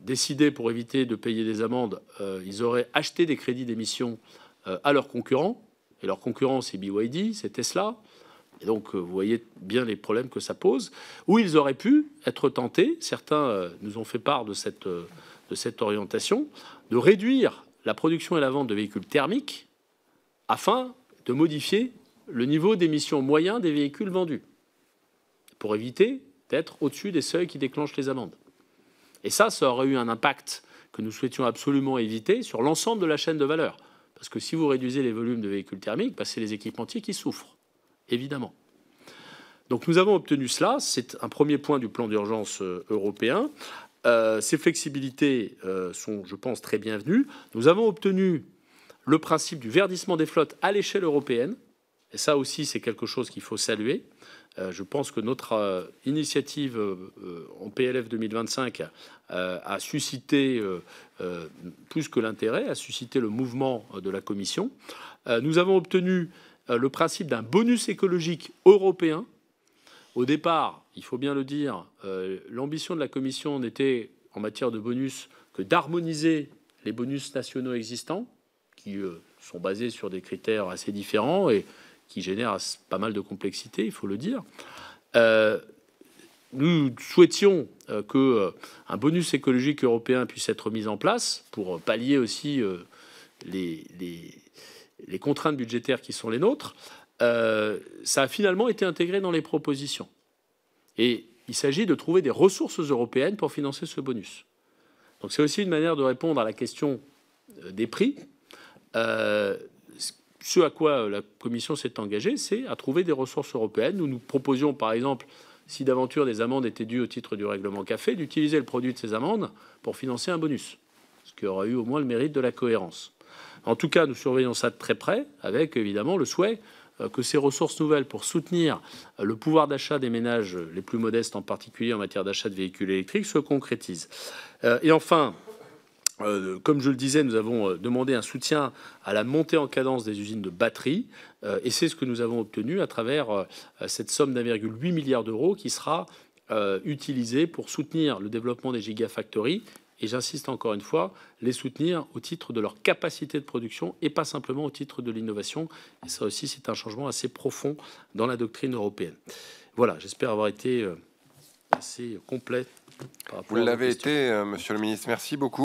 décidé pour éviter de payer des amendes, ils auraient acheté des crédits d'émission à leurs concurrents. Et leurs concurrents, c'est BYD, c'est Tesla. Et donc, vous voyez bien les problèmes que ça pose. Ou ils auraient pu être tentés, certains nous ont fait part de cette orientation, de réduire la production et la vente de véhicules thermiques afin de modifier le niveau d'émission moyen des véhicules vendus, pour éviter d'être au-dessus des seuils qui déclenchent les amendes. Et ça aurait eu un impact que nous souhaitions absolument éviter sur l'ensemble de la chaîne de valeur. Parce que si vous réduisez les volumes de véhicules thermiques, c'est les équipementiers qui souffrent, évidemment. Donc nous avons obtenu cela. C'est un premier point du plan d'urgence européen. Ces flexibilités sont, je pense, très bienvenues. Nous avons obtenu le principe du verdissement des flottes à l'échelle européenne. Et ça aussi, c'est quelque chose qu'il faut saluer. Je pense que notre initiative en PLF 2025 a suscité, plus que l'intérêt, a suscité le mouvement de la Commission. Nous avons obtenu le principe d'un bonus écologique européen Au départ, il faut bien le dire, l'ambition de la Commission n'était en matière de bonus que d'harmoniser les bonus nationaux existants, qui sont basés sur des critères assez différents et qui génèrent pas mal de complexité, il faut le dire. Nous souhaitions qu'un bonus écologique européen puisse être mis en place pour pallier aussi les contraintes budgétaires qui sont les nôtres. Ça a finalement été intégré dans les propositions. Et il s'agit de trouver des ressources européennes pour financer ce bonus. Donc c'est aussi une manière de répondre à la question des prix. Ce à quoi la Commission s'est engagée, c'est à trouver des ressources européennes. Nous proposions, par exemple, si d'aventure des amendes étaient dues au titre du règlement café, d'utiliser le produit de ces amendes pour financer un bonus, ce qui aura eu au moins le mérite de la cohérence. En tout cas, nous surveillons ça de très près, avec évidemment le souhait que ces ressources nouvelles pour soutenir le pouvoir d'achat des ménages les plus modestes, en particulier en matière d'achat de véhicules électriques, se concrétisent. Et enfin, comme je le disais, nous avons demandé un soutien à la montée en cadence des usines de batteries, et c'est ce que nous avons obtenu à travers cette somme d'1,8 milliard d'euros qui sera utilisée pour soutenir le développement des gigafactories. Et j'insiste encore une fois, les soutenir au titre de leur capacité de production et pas simplement au titre de l'innovation. Et ça aussi, c'est un changement assez profond dans la doctrine européenne. Voilà, j'espère avoir été assez complet. Vous l'avez été, Monsieur le Ministre. Merci beaucoup.